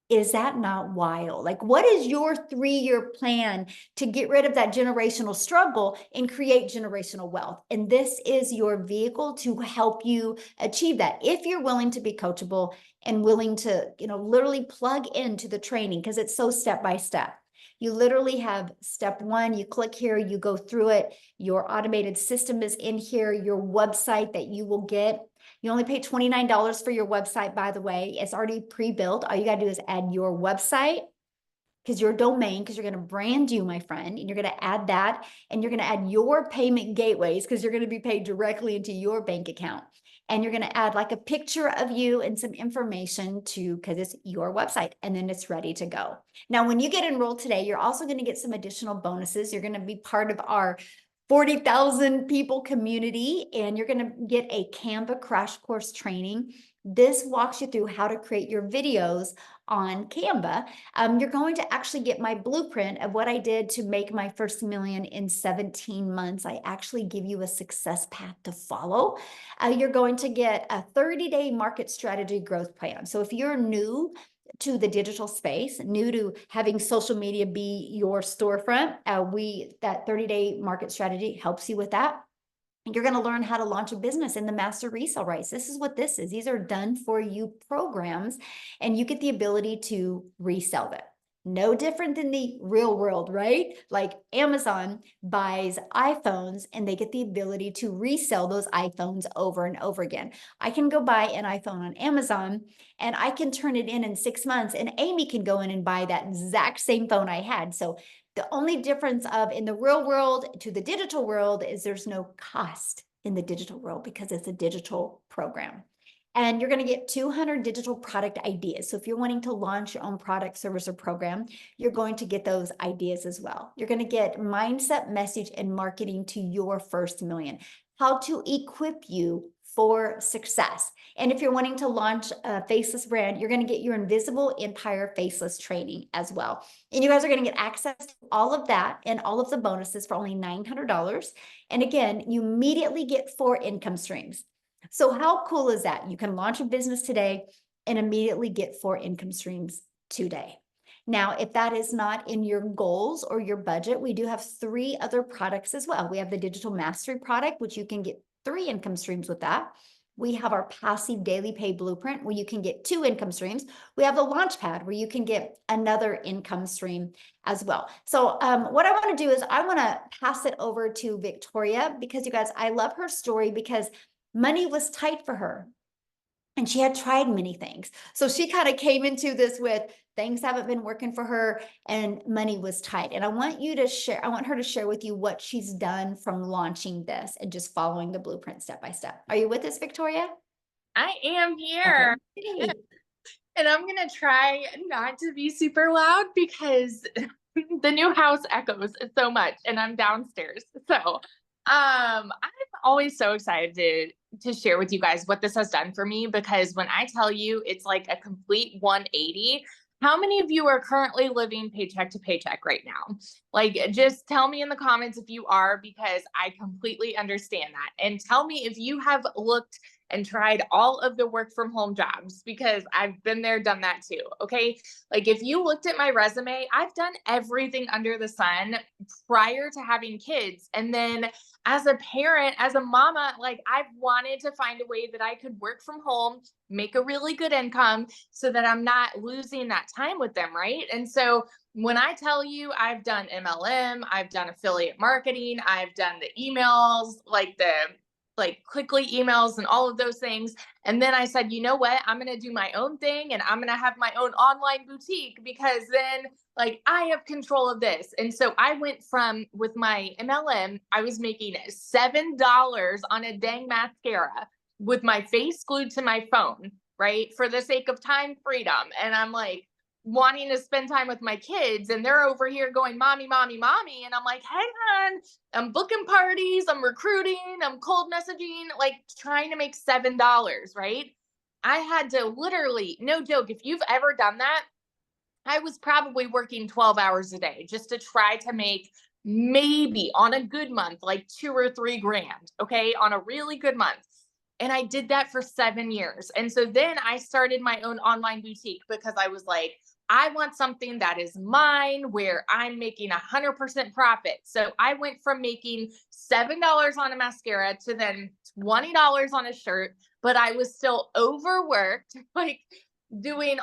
Is that not wild? Like, what is your 3-year plan to get rid of that generational struggle and create generational wealth? And this is your vehicle to help you achieve that. If you're willing to be coachable and willing to, literally plug into the training, because it's so step by step. You literally have step 1, you click here, you go through it. Your automated system is in here, your website that you will get. You only pay $29 for your website, by the way. It's already pre-built. All you got to do is add your website, because your domain, because you're going to brand you, my friend, and you're going to add that, and you're going to add your payment gateways, because you're going to be paid directly into your bank account. And you're going to add like a picture of you and some information because it's your website, and then it's ready to go. Now, when you get enrolled today, you're also going to get some additional bonuses. You're going to be part of our 40,000 people community, and you're going to get a Canva crash course training. This walks you through how to create your videos on Canva. You're going to actually get my blueprint of what I did to make my first million in 17 months. I actually give you a success path to follow. You're going to get a 30-day market strategy growth plan. So if you're new to the digital space, new to having social media be your storefront, that 30-day market strategy helps you with that. And you're going to learn how to launch a business in the master resale rights. This is what this is. These are done for you programs, and you get the ability to resell them. No different than the real world, right? Like Amazon buys iPhones and they get the ability to resell those iPhones over and over again. I can go buy an iPhone on Amazon and I can turn it in 6 months, and Amy can go in and buy that exact same phone I had. So the only difference of in the real world to the digital world is there's no cost in the digital world because it's a digital program. And you're going to get 200 digital product ideas. So if you're wanting to launch your own product, service, or program, you're going to get those ideas as well. You're going to get mindset, message, and marketing to your first million. How to equip you for success. And if you're wanting to launch a faceless brand, you're going to get your Invisible Empire Faceless training as well. And you guys are going to get access to all of that and all of the bonuses for only $900. And again, you immediately get 4 income streams. So how cool is that? You can launch a business today and immediately get 4 income streams today. Now, if that is not in your goals or your budget, we do have 3 other products as well. We have the Digital Mastery product, which you can get 3 income streams with that. We have our Passive Daily Pay Blueprint, where you can get 2 income streams. We have the Launchpad, where you can get another income stream as well. So what I want to do is I want to pass it over to Victoria, because you guys, I love her story because money was tight for her. And she had tried many things. So she kind of came into this with things haven't been working for her and money was tight. And I want her to share with you what she's done from launching this and just following the blueprint step by step. Are you with us, Victoria? I am here. Okay. And I'm going to try not to be super loud because the new house echoes so much and I'm downstairs. So, I'm always so excited to share with you guys what this has done for me, because when I tell you it's like a complete 180, how many of you are currently living paycheck to paycheck right now? Like, just tell me in the comments if you are, because I completely understand that. And tell me if you have looked and tried all of the work from home jobs, because I've been there, done that too. Okay. Like, if you looked at my resume, I've done everything under the sun prior to having kids. And then as a parent, as a mama, like, I've wanted to find a way that I could work from home, make a really good income so that I'm not losing that time with them. Right. And so when I tell you I've done MLM, I've done affiliate marketing, I've done the emails, like quickly emails and all of those things. And then I said, you know what, I'm going to do my own thing and I'm going to have my own online boutique, because then like I have control of this. And so I went from, with my MLM, I was making $7 on a dang mascara with my face glued to my phone, right? For the sake of time freedom. And I'm like, wanting to spend time with my kids, and they're over here going, mommy, mommy, mommy. And I'm like, hang on, I'm booking parties, I'm recruiting, I'm cold messaging, like trying to make $7, right? I had to literally, no joke, if you've ever done that, I was probably working 12 hours a day just to try to make maybe on a good month, like 2 or 3 grand. Okay. On a really good month. And I did that for 7 years. And so then I started my own online boutique, because I was like, I want something that is mine, where I'm making 100% profit. So I went from making $7 on a mascara to then $20 on a shirt, but I was still overworked, like dealing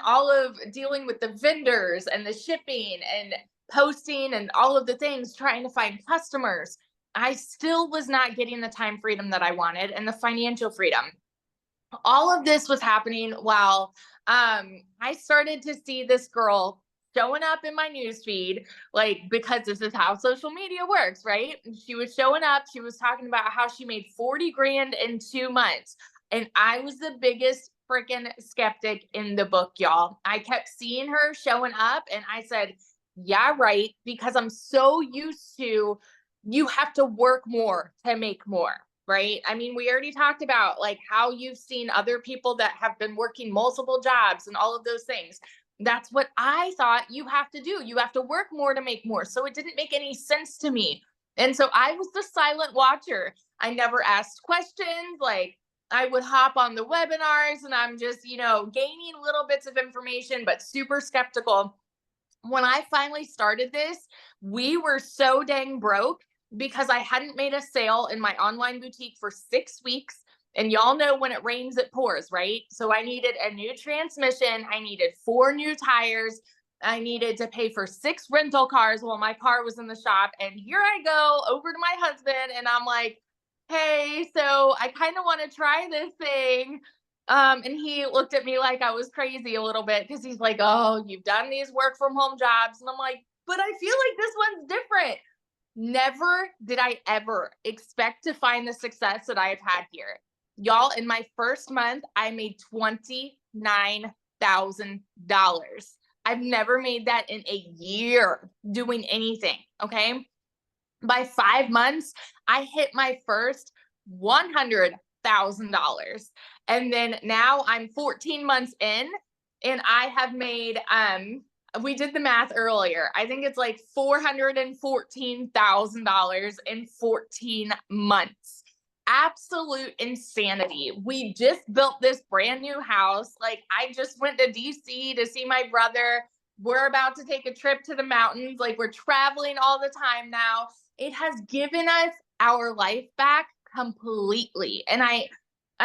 with the vendors and the shipping and posting and all of the things, trying to find customers. I still was not getting the time freedom that I wanted and the financial freedom. All of this was happening while I started to see this girl showing up in my newsfeed, like, because this is how social media works, right? She was showing up, she was talking about how she made 40 grand in 2 months. And I was the biggest freaking skeptic in the book, y'all. I kept seeing her showing up and I said, yeah, right. Because I'm so used to, you have to work more to make more. Right? I mean, we already talked about like how you've seen other people that have been working multiple jobs and all of those things. That's what I thought you have to do. You have to work more to make more. So it didn't make any sense to me. And so I was the silent watcher. I never asked questions. Like, I would hop on the webinars and I'm just, gaining little bits of information, but super skeptical. When I finally started this, we were so dang broke because I hadn't made a sale in my online boutique for 6 weeks. And y'all know when it rains, it pours, right? So I needed a new transmission. I needed 4 new tires. I needed to pay for 6 rental cars while my car was in the shop. And here I go over to my husband and I'm like, hey, so I kind of want to try this thing. And he looked at me like I was crazy a little bit, because he's like, oh, you've done these work from home jobs. And I'm like, but I feel like this one's different. Never did I ever expect to find the success that I have had here. Y'all, in my first month, I made $29,000. I've never made that in a year doing anything, okay? By 5 months, I hit my first $100,000. And then now I'm 14 months in and I have made, we did the math earlier. I think it's like $414,000 in 14 months. Absolute insanity. We just built this brand new house. Like, I just went to DC to see my brother. We're about to take a trip to the mountains. Like, we're traveling all the time now. It has given us our life back completely. And I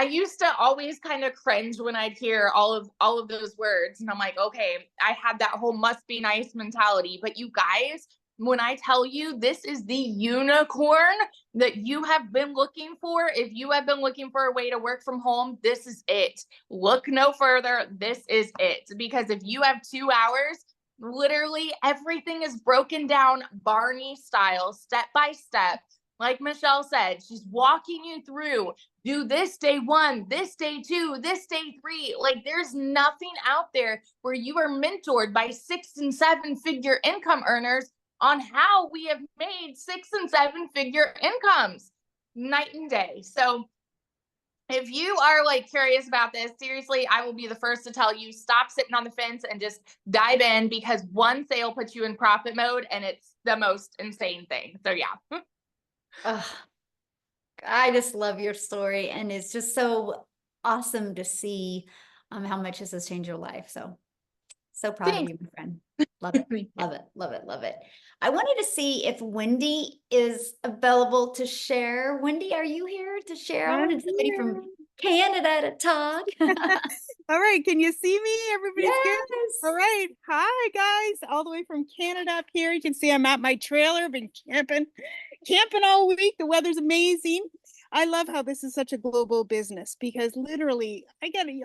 used to always kind of cringe when I'd hear all of those words. And I'm like, okay, I had that whole must be nice mentality. But you guys, when I tell you this is the unicorn that you have been looking for, if you have been looking for a way to work from home, this is it. Look no further. This is it. Because if you have 2 hours, literally everything is broken down Barney style, step by step. Like Michelle said, she's walking you through, do this day 1, this day 2, this day 3. Like there's nothing out there where you are mentored by 6 and 7 figure income earners on how we have made 6 and 7 figure incomes night and day. So if you are like curious about this, seriously, I will be the first to tell you, stop sitting on the fence and just dive in, because one sale puts you in profit mode and it's the most insane thing. So yeah. Ugh, I just love your story, and it's just so awesome to see how much this has changed your life. So proud of you, my friend. Love it. Love it. Love it. Love it. I wanted to see if Wendy is available to share. Wendy, are you here to share? I wanted somebody from Canada to talk. All right, can you see me? Everybody's good? Yes. All right. Hi, guys. All the way from Canada up here. You can see I'm at my trailer. Been camping all week. The weather's amazing. I love how this is such a global business, because literally,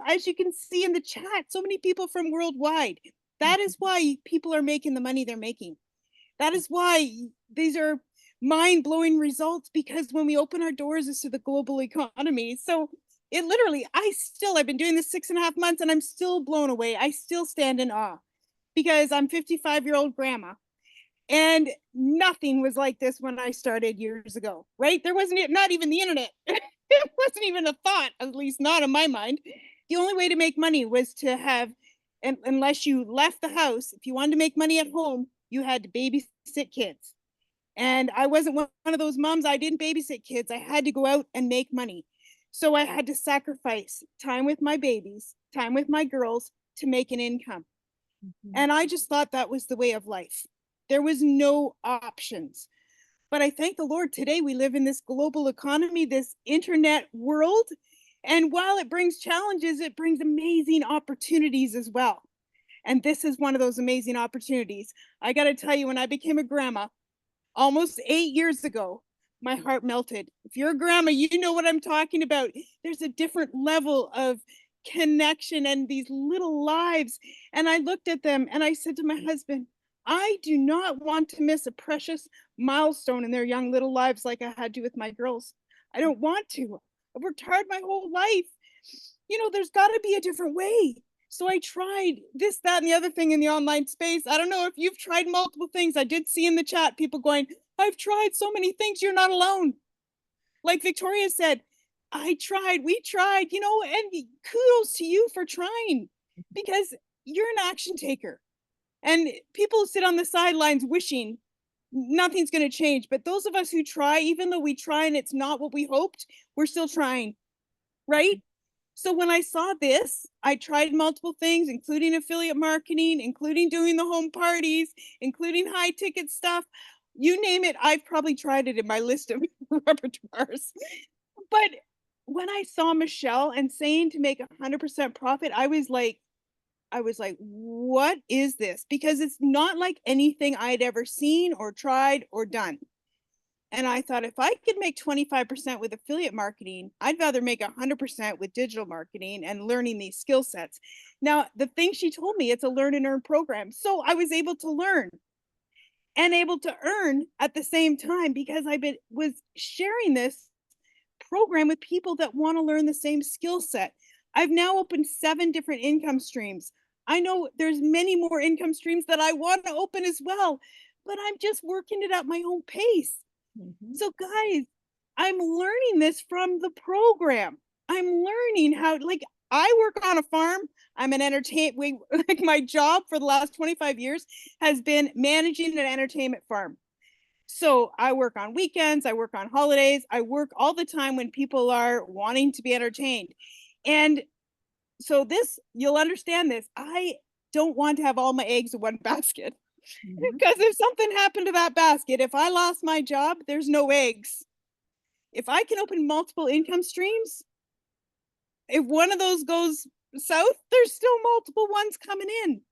as you can see in the chat, so many people from worldwide. That is why people are making the money they're making. That is why these are mind-blowing results, because when we open our doors, it's to the global economy. So it literally, I've been doing this 6.5 months and I'm still blown away. I still stand in awe, because I'm 55-year-old grandma, and nothing was like this when I started years ago, right? There wasn't, not even the internet. It wasn't even a thought, at least not in my mind. The only way to make money was to have, unless you left the house, if you wanted to make money at home, you had to babysit kids. And I wasn't one of those moms. I didn't babysit kids. I had to go out and make money. So I had to sacrifice time with my babies, time with my girls, to make an income. And I just thought that was the way of life. There was no options. But I thank the Lord, today we live in this global economy, this internet world. And while it brings challenges, it brings amazing opportunities as well. And this is one of those amazing opportunities. I got to tell you, when I became a grandma almost 8 years ago, my heart melted. If you're a grandma, you know what I'm talking about. There's a different level of connection and these little lives. And I looked at them and I said to my husband, I do not want to miss a precious milestone in their young little lives like I had to with my girls. I don't want to. I've worked hard my whole life. There's got to be a different way. So I tried this, that, and the other thing in the online space. I don't know if you've tried multiple things. I did see in the chat people going, I've tried so many things. You're not alone. Like Victoria said, we tried, and kudos to you for trying, because you're an action taker. And people sit on the sidelines wishing nothing's going to change. But those of us who try, even though we try and it's not what we hoped, we're still trying, right? So when I saw this, I tried multiple things, including affiliate marketing, including doing the home parties, including high ticket stuff. You name it, I've probably tried it in my list of repertoires. But when I saw Michelle and saying to make 100% profit, I was like, what is this? Because it's not like anything I'd ever seen or tried or done. And I thought, if I could make 25% with affiliate marketing, I'd rather make 100% with digital marketing and learning these skill sets. Now, the thing she told me, it's a learn and earn program. So I was able to learn and able to earn at the same time, because was sharing this program with people that want to learn the same skill set. I've now opened 7 different income streams. I know there's many more income streams that I want to open as well, but I'm just working it at my own pace. So guys, I'm learning this from the program. I'm learning how, I work on a farm. I'm an like my job for the last 25 years has been managing an entertainment farm. So I work on weekends, I work on holidays, I work all the time when people are wanting to be entertained. And so you'll understand this. I don't want to have all my eggs in one basket. Because if something happened to that basket, if I lost my job, there's no eggs. If I can open multiple income streams, if one of those goes south, there's still multiple ones coming in.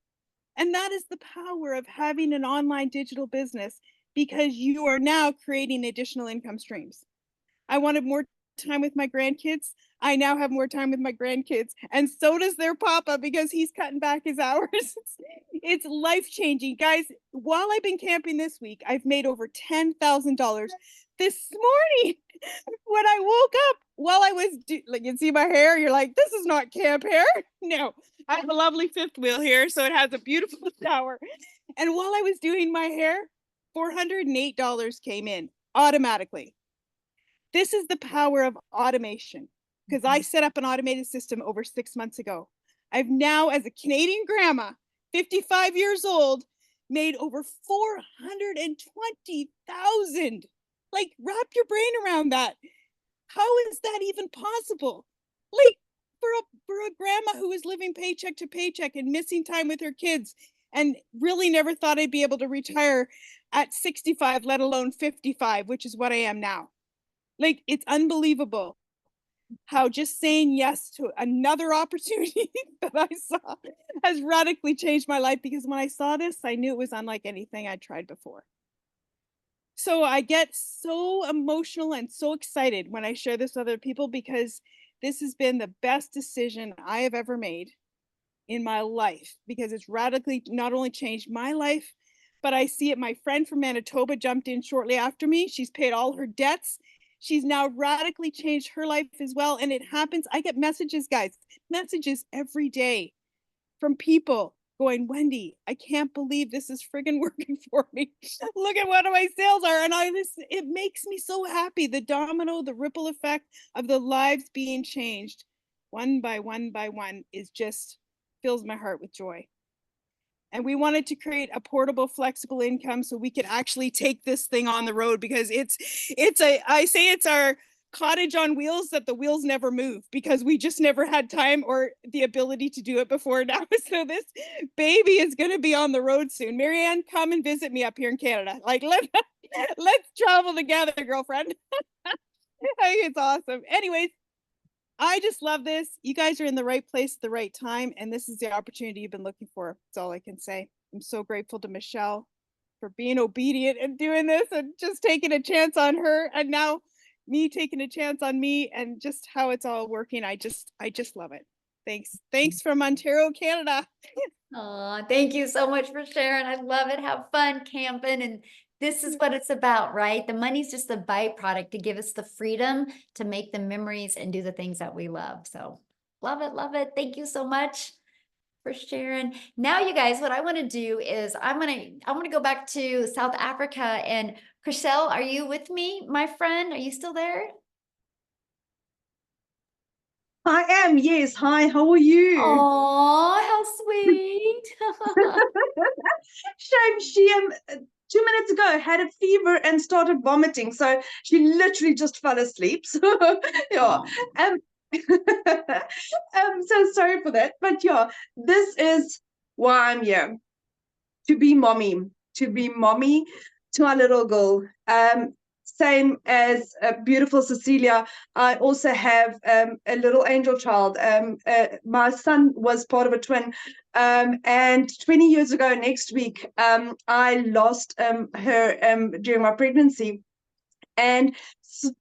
And that is the power of having an online digital business. because you are now creating additional income streams. I wanted more time with my grandkids. I now have more time with my grandkids, and so does their papa because he's cutting back his hours. It's life-changing. Guys, while I've been camping this week, I've made over $10,000 this morning. When I woke up while I was like, you see my hair, you're like, this is not camp hair. No, I have a lovely fifth wheel here, so it has a beautiful shower. And while I was doing my hair, $408 came in automatically. This is the power of automation, because I set up an automated system over 6 months ago. I've now, as a Canadian grandma, 55 years old, made over 420,000. Like, wrap your brain around that. How is that even possible? Like, for a grandma who is living paycheck to paycheck and missing time with her kids, and really never thought I'd be able to retire at 65, let alone 55, which is what I am now. Like, it's unbelievable how just saying yes to another opportunity that I saw has radically changed my life, because when I saw this, I knew it was unlike anything I'd tried before. So I get so emotional and so excited when I share this with other people, because this has been the best decision I have ever made in my life, because it's radically not only changed my life, but I see it. My friend from Manitoba jumped in shortly after me. She's paid all her debts. She's now radically changed her life as well. And it happens. I get messages, guys, messages every day from people going, Wendy, I can't believe this is friggin' working for me. Look at what my sales are. And it makes me so happy. The domino, the ripple effect of the lives being changed one by one by one is just fills my heart with joy. And we wanted to create a portable, flexible income so we could actually take this thing on the road, because I say it's our cottage on wheels that the wheels never move, because we just never had time or the ability to do it before now. So this baby is going to be on the road soon. Marianne, come and visit me up here in Canada. Like, let's travel together, girlfriend. I think it's awesome. Anyways, I just love this. You guys are in the right place at the right time, and this is the opportunity you've been looking for. That's all I can say. I'm so grateful to Michelle for being obedient and doing this and just taking a chance on her, and now me taking a chance on me, and just how it's all working. I just love it. Thanks from Ontario, Canada. Oh, thank you so much for sharing. I love it. Have fun camping. And this is what it's about, right? The money's just a byproduct to give us the freedom to make the memories and do the things that we love. So love it. Love it. Thank you so much for sharing. Now, you guys, what I want to do is I want to go back to South Africa. And Chriselle, are you with me, my friend? Are you still there? I am, yes. Hi, how are you? Oh, how sweet. Shame she 2 minutes ago had a fever and started vomiting, so she literally just fell asleep. So yeah. I'm so sorry for that. But yeah, this is why I'm here. To be mommy to our little girl. Same as beautiful Cecilia, I also have a little angel child. My son was part of a twin, and 20 years ago next week, I lost her during my pregnancy. And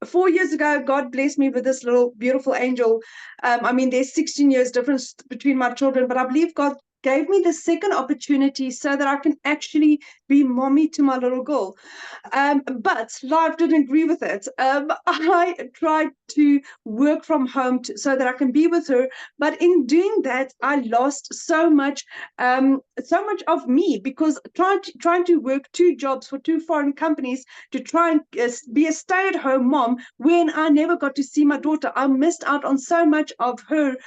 4 years ago, God blessed me with this little beautiful angel. I mean, there's 16 years difference between my children, but I believe God gave me the second opportunity so that I can actually be mommy to my little girl. But life didn't agree with it. I tried to work from home so that I can be with her. But in doing that, I lost so much of me, because trying to work 2 jobs for 2 foreign companies to try and be a stay-at-home mom when I never got to see my daughter. I missed out on so much of her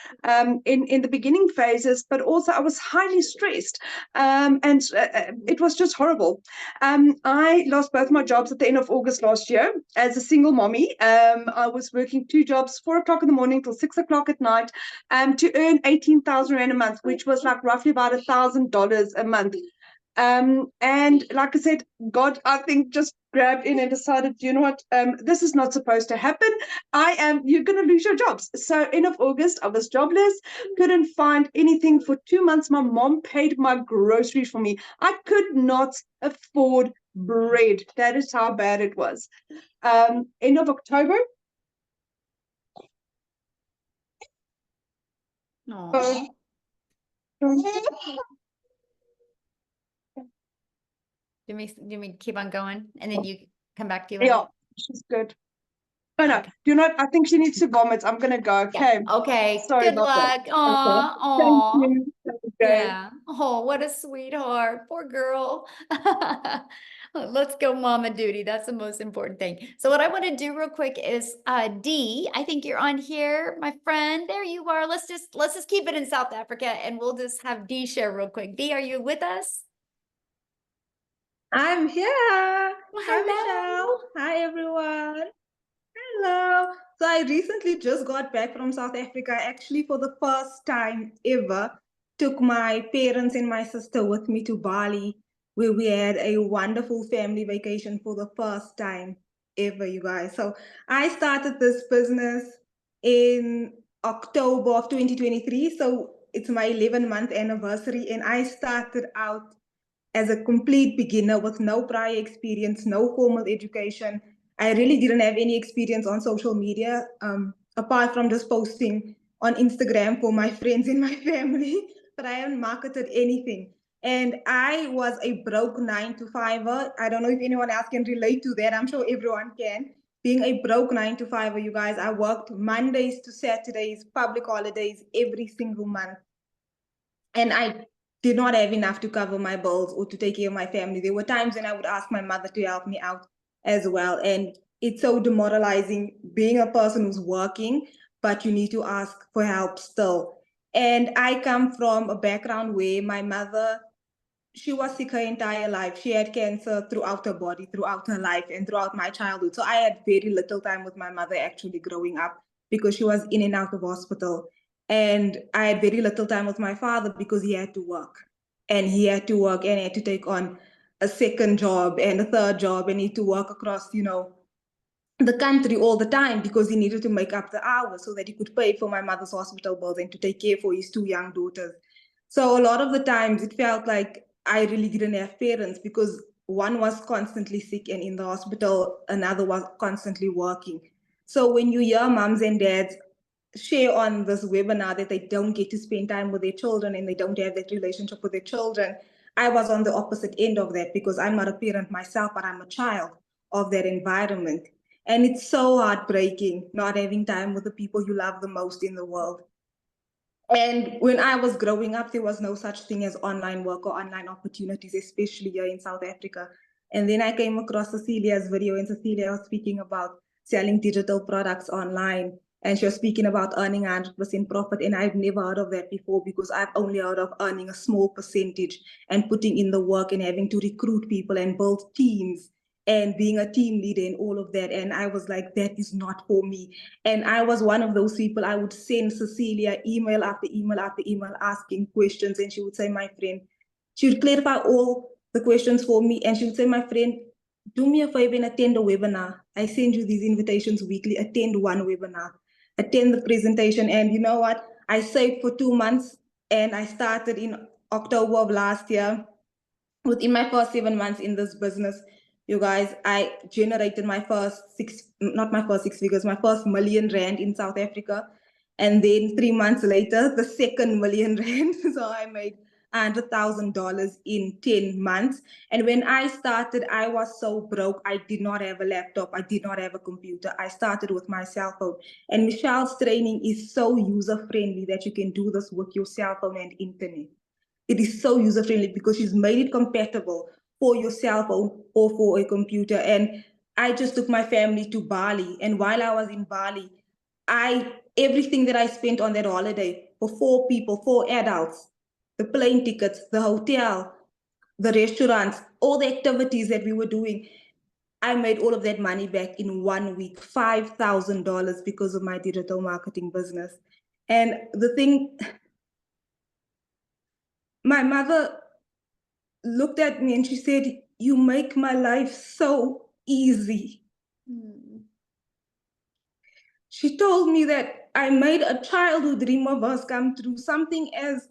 in the beginning phases, but also I was highly stressed, and it was just horrible. I lost both my jobs at the end of August last year as a single mommy. I was working 2 jobs, 4 o'clock in the morning till 6 o'clock at night, to earn 18,000 Rand a month, which was like roughly about $1,000 a month. And like I said, God, I think, just grabbed in and decided, you know what, this is not supposed to happen. You're going to lose your jobs. So end of August, I was jobless, couldn't find anything for 2 months. My mom paid my groceries for me. I could not afford bread. That is how bad it was. End of October. Aw. Do me keep on going and then you come back to you? Yeah, she's good. Oh no, Okay. do not. I think she needs to vomit. I'm gonna go. Yeah. Okay. Okay. Sorry Good about that. luck. Aw. Thank Aw. you. Okay. Yeah. Oh, what a sweetheart. Poor girl. Let's go mama duty. That's the most important thing. So what I want to do real quick is Dee, I think you're on here, my friend. There you are. Let's just keep it in South Africa and we'll just have Dee share real quick. Dee, are you with us? I'm here. Hi, Hello. Michelle. Hi, everyone. Hello. So I recently just got back from South Africa. Actually, for the first time ever, took my parents and my sister with me to Bali, where we had a wonderful family vacation for the first time ever, you guys. So I started this business in October of 2023. So it's my 11-month anniversary, and I started out as a complete beginner with no prior experience, no formal education. I really didn't have any experience on social media, apart from just posting on Instagram for my friends and my family, but I haven't marketed anything. And I was a broke 9-to-5er. I don't know if anyone else can relate to that. I'm sure everyone can. Being a broke 9-to-5er, you guys, I worked Mondays to Saturdays, public holidays, every single month. And I did not have enough to cover my bills or to take care of my family. There were times when I would ask my mother to help me out as well. And it's so demoralizing being a person who's working, but you need to ask for help still. And I come from a background where my mother, she was sick her entire life. She had cancer throughout her body, throughout her life, and throughout my childhood. So I had very little time with my mother actually growing up because she was in and out of hospital. And I had very little time with my father because he had to work. And he had to work and he had to take on a second job and a third job and he had to work across, the country all the time because he needed to make up the hours so that he could pay for my mother's hospital bills and to take care for his 2 young daughters. So a lot of the times it felt like I really didn't have parents because one was constantly sick and in the hospital, another was constantly working. So when you hear moms and dads share on this webinar that they don't get to spend time with their children and they don't have that relationship with their children, I was on the opposite end of that because I'm not a parent myself, but I'm a child of that environment. And it's so heartbreaking not having time with the people you love the most in the world. And when I was growing up, there was no such thing as online work or online opportunities, especially here in South Africa. And then I came across Cecilia's video, and Cecilia was speaking about selling digital products online. And she was speaking about earning 100% profit. And I've never heard of that before because I've only heard of earning a small percentage and putting in the work and having to recruit people and build teams and being a team leader and all of that. And I was like, that is not for me. And I was one of those people. I would send Cecilia email after email after email asking questions. And she would say, my friend, she would clarify all the questions for me. And she would say, my friend, do me a favor and attend a webinar. I send you these invitations weekly. Attend one webinar, attend the presentation. And you know what? I saved for 2 months and I started in October of last year. Within my first 7 months in this business, you guys, I generated my first not my first 6 figures, my first R1 million in South Africa. And then 3 months later, the second R1 million. So I made $100,000 in 10 months. And when I started, I was so broke. I did not have a laptop. I did not have a computer. I started with my cell phone. And Michelle's training is so user-friendly that you can do this with your cell phone and internet. It is so user-friendly because she's made it compatible for your cell phone or for a computer. And I just took my family to Bali. And while I was in Bali, everything that I spent on that holiday for 4 people, 4 adults, the plane tickets, the hotel, the restaurants, all the activities that we were doing, I made all of that money back in 1 week, $5,000 because of my digital marketing business. And the thing, my mother looked at me and she said, you make my life so easy. She told me that I made a childhood dream of hers come true, something as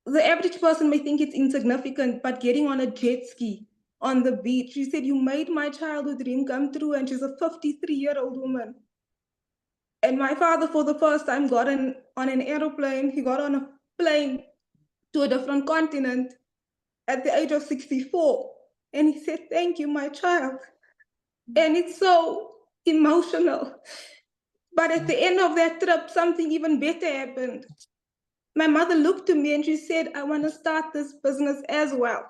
the average person may think it's insignificant, but getting on a jet ski on the beach. She said, "You made my childhood dream come true." And she's a 53-year-old woman. And my father, for the first time, got on an aeroplane. He got on a plane to a different continent at the age of 64. And he said, "Thank you, my child." And it's so emotional. But at the end of that trip, something even better happened. My mother looked to me and she said, "I want to start this business as well."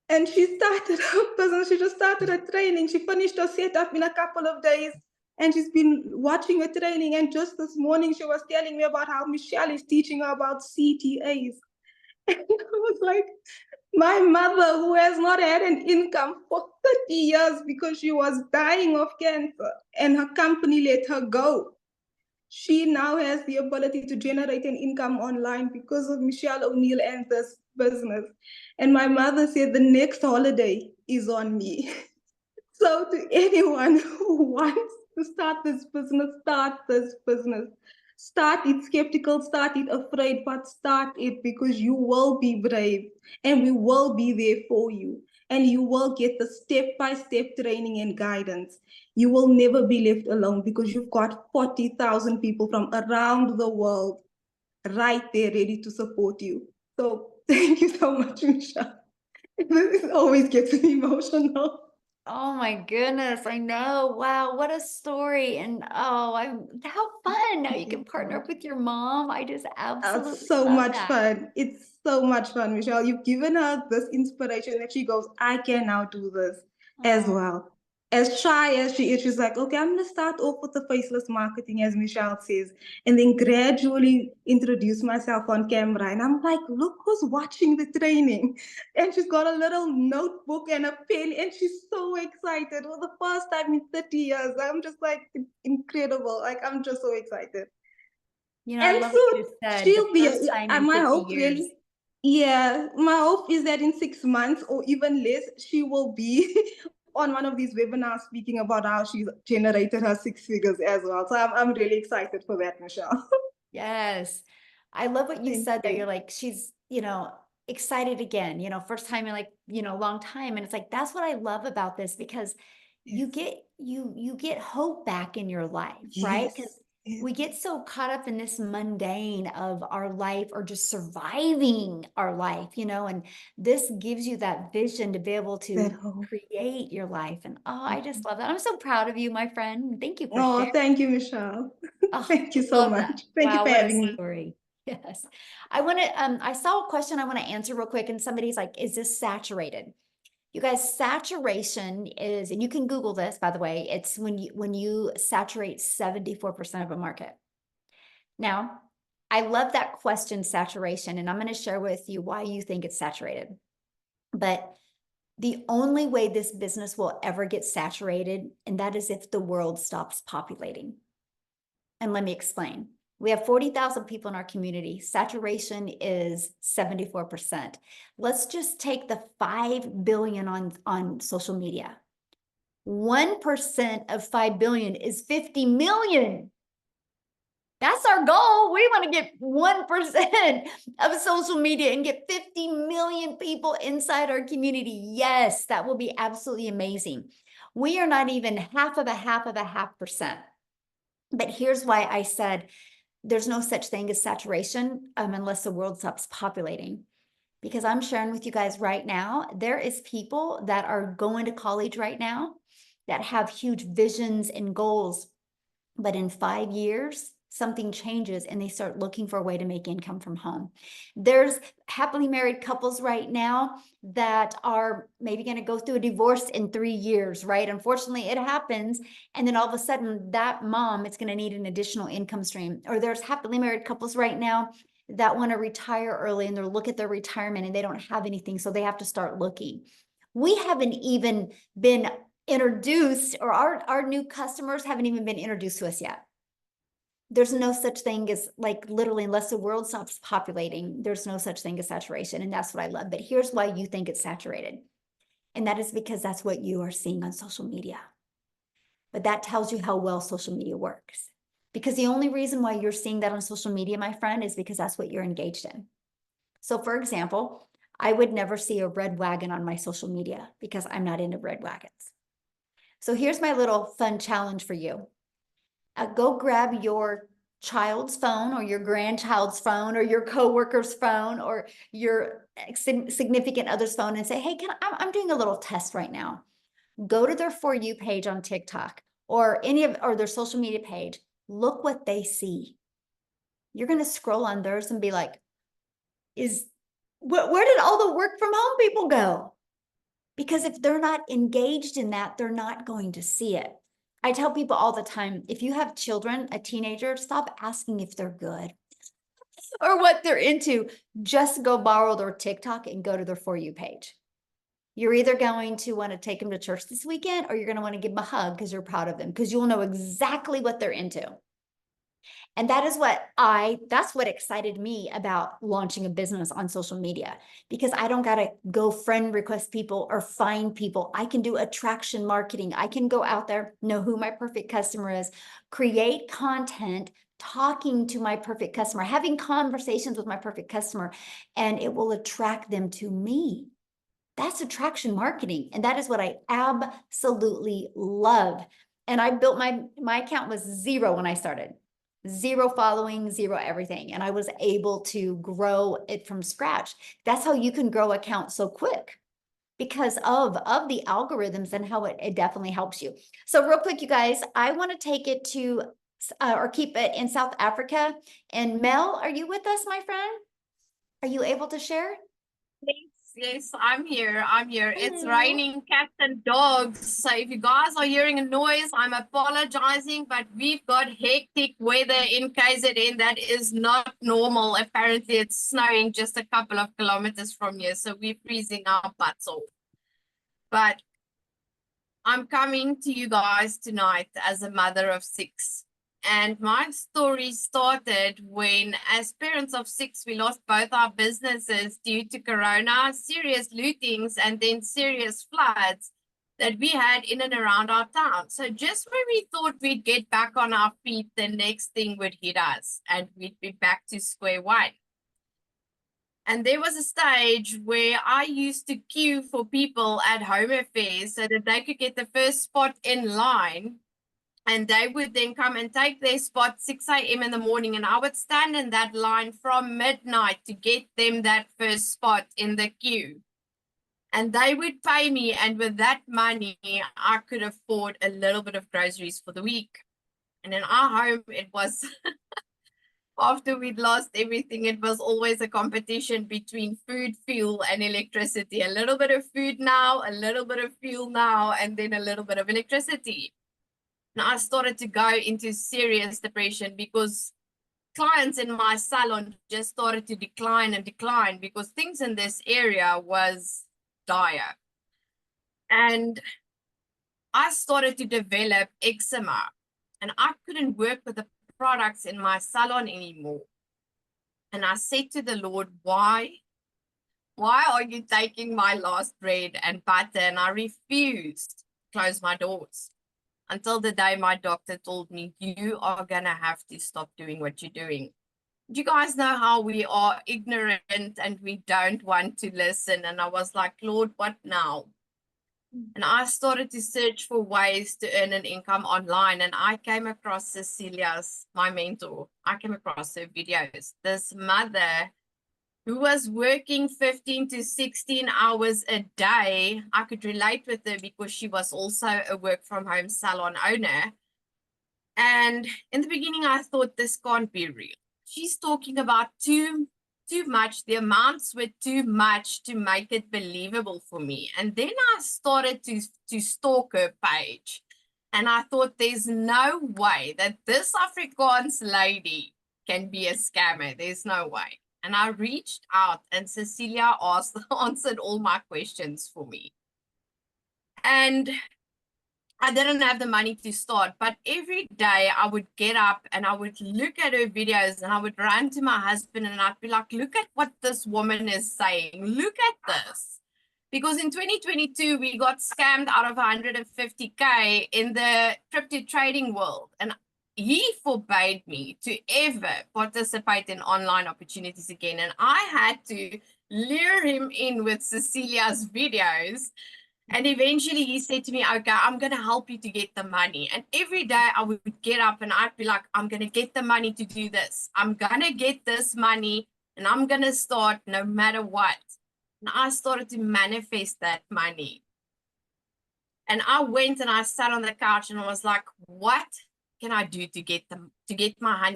And she started her business. She just started her training. She finished her setup in a couple of days. And she's been watching her training. And just this morning, she was telling me about how Michelle is teaching her about CTAs. And I was like, my mother, who has not had an income for 30 years because she was dying of cancer and her company let her go, she now has the ability to generate an income online because of Michelle O'Neill and this business. And my mother said the next holiday is on me. So to anyone who wants to start this business, start this business. Start it skeptical, start it afraid, but start it because you will be brave and we will be there for you. And you will get the step-by-step training and guidance. You will never be left alone because you've got 40,000 people from around the world right there ready to support you. So thank you so much, Michelle. This always gets me emotional. Oh my goodness, I know. Wow, what a story. And how fun. Now you can partner up with your mom. I just absolutely It's so love much that. fun. It's so much fun, Michelle. You've given her this inspiration that she goes, "I can now do this as Aw. well." As shy as she is, she's like, "Okay, I'm gonna start off with the faceless marketing," as Michelle says, and then gradually introduce myself on camera. And I'm like, "Look who's watching the training." And she's got a little notebook and a pen, and she's so excited. For the first time in 30 years. I'm just like, it's incredible. Like, I'm just so excited. You know, I And love what you soon said. she'll The be, first time in my 50 hope years. really, yeah, my hope is that in 6 months or even less, she will be on one of these webinars speaking about how she's generated her 6 figures as well. So I'm really excited for that, Michelle. Yes. I love what you Thank said that you. you're like, she's, excited again, first time in like, long time. And it's like, that's what I love about this because you get you get hope back in your life, right? Yes, Because yes. we get so caught up in this mundane of our life or just surviving our life, and this gives you that vision to be able to That hope. create your life. And I just love that. I'm so proud of you, my friend. Thank you for Oh, sharing. thank you, Michelle. Oh, Thank you so love that. much. Thank you Wow, for what a having me. story. Yes. I saw a question I want to answer real quick, and somebody's like, is this saturated? You guys, saturation is, and you can Google this, by the way, it's when you saturate 74% of a market. Now, I love that question, saturation, and I'm going to share with you why you think it's saturated. But the only way this business will ever get saturated, and that is if the world stops populating. And let me explain. We have 40,000 people in our community. Saturation is 74%. Let's just take the 5 billion on social media. 1% of 5 billion is 50 million. That's our goal. We want to get 1% of social media and get 50 million people inside our community. Yes, that will be absolutely amazing. We are not even half of a half percent. But here's why I said there's no such thing as saturation unless the world stops populating. Because I'm sharing with you guys right now, there is people that are going to college right now that have huge visions and goals. But in 5 years, something changes and they start looking for a way to make income from home. There's happily married couples right now that are maybe going to go through a divorce in 3 years, right? Unfortunately, it happens. And then all of a sudden that mom is going to need an additional income stream. Or there's happily married couples right now that want to retire early and they're look at their retirement and they don't have anything. So they have to start looking. We haven't even been introduced, or our new customers haven't even been introduced to us yet. There's no such thing as, like, literally, unless the world stops populating, there's no such thing as saturation. And that's what I love. But here's why you think it's saturated. And that is because that's what you are seeing on social media. But that tells you how well social media works. Because the only reason why you're seeing that on social media, my friend, is because that's what you're engaged in. So for example, I would never see a red wagon on my social media because I'm not into red wagons. So here's my little fun challenge for you. Go grab your child's phone or your grandchild's phone or your coworker's phone or your significant other's phone and say, hey, I'm doing a little test right now. Go to their For You page on TikTok or their social media page. Look what they see. You're going to scroll on theirs and be like, where did all the work from home people go? Because if they're not engaged in that, they're not going to see it. I tell people all the time, if you have children, a teenager, stop asking if they're good or what they're into. Just go borrow their TikTok and go to their For You page. You're either going to want to take them to church this weekend or you're going to want to give them a hug because you're proud of them because you'll know exactly what they're into. And that is that's what excited me about launching a business on social media, because I don't got to go friend request people or find people. I can do attraction marketing. I can go out there, know who my perfect customer is, create content, talking to my perfect customer, having conversations with my perfect customer, and it will attract them to me. That's attraction marketing. And that is what I absolutely love. And I built my account was 0 when I started. 0 following, 0 everything. And I was able to grow it from scratch. That's how you can grow accounts so quick because of the algorithms and how it definitely helps you. So real quick, you guys, I want to take it to or keep it in South Africa. And Mel, are you with us, my friend? Are you able to share? Yes, I'm here. It's Hello. raining cats and dogs. So if you guys are hearing a noise, I'm apologizing, but we've got hectic weather in KZN. That is not normal. Apparently, it's snowing just a couple of kilometers from here. So we're freezing our butts off. But I'm coming to you guys tonight as a mother of 6. And my story started when, as parents of 6, we lost both our businesses due to Corona, serious lootings, and then serious floods that we had in and around our town. So just when we thought we'd get back on our feet, the next thing would hit us and we'd be back to square one. And there was a stage where I used to queue for people at home affairs so that they could get the first spot in line. And they would then come and take their spot 6 a.m. in the morning. And I would stand in that line from midnight to get them that first spot in the queue. And they would pay me. And with that money, I could afford a little bit of groceries for the week. And in our home, it was, after we'd lost everything, it was always a competition between food, fuel, and electricity. A little bit of food now, a little bit of fuel now, and then a little bit of electricity. And I started to go into serious depression because clients in my salon just started to decline and decline because things in this area was dire. And I started to develop eczema and I couldn't work with the products in my salon anymore. And I said to the Lord, why are you taking my last bread and butter? And I refused to close my doors. Until the day my doctor told me, you are going to have to stop doing what you're doing. Do you guys know how we are ignorant and we don't want to listen? And I was like, Lord, what now? And I started to search for ways to earn an income online. And I came across Cecilia's, my mentor. I came across her videos. This mother who was working 15 to 16 hours a day. I could relate with her because she was also a work from home salon owner. And in the beginning, I thought this can't be real. She's talking about too much. The amounts were too much to make it believable for me. And then I started to stalk her page. And I thought there's no way that this Afrikaans lady can be a scammer. There's no way. And I reached out and Cecilia answered all my questions for me. And I didn't have the money to start, but every day I would get up and I would look at her videos and I would run to my husband and I'd be like, look at what this woman is saying. Look at this. Because in 2022, we got scammed out of 150K in the crypto trading world. And he forbade me to ever participate in online opportunities again. And I had to lure him in with Cecilia's videos. And eventually he said to me, okay, I'm going to help you to get the money. And every day I would get up and I'd be like, I'm going to get the money to do this. I'm going to get this money and I'm going to start no matter what. And I started to manifest that money. And I went and I sat on the couch and I was like, what can I do to get my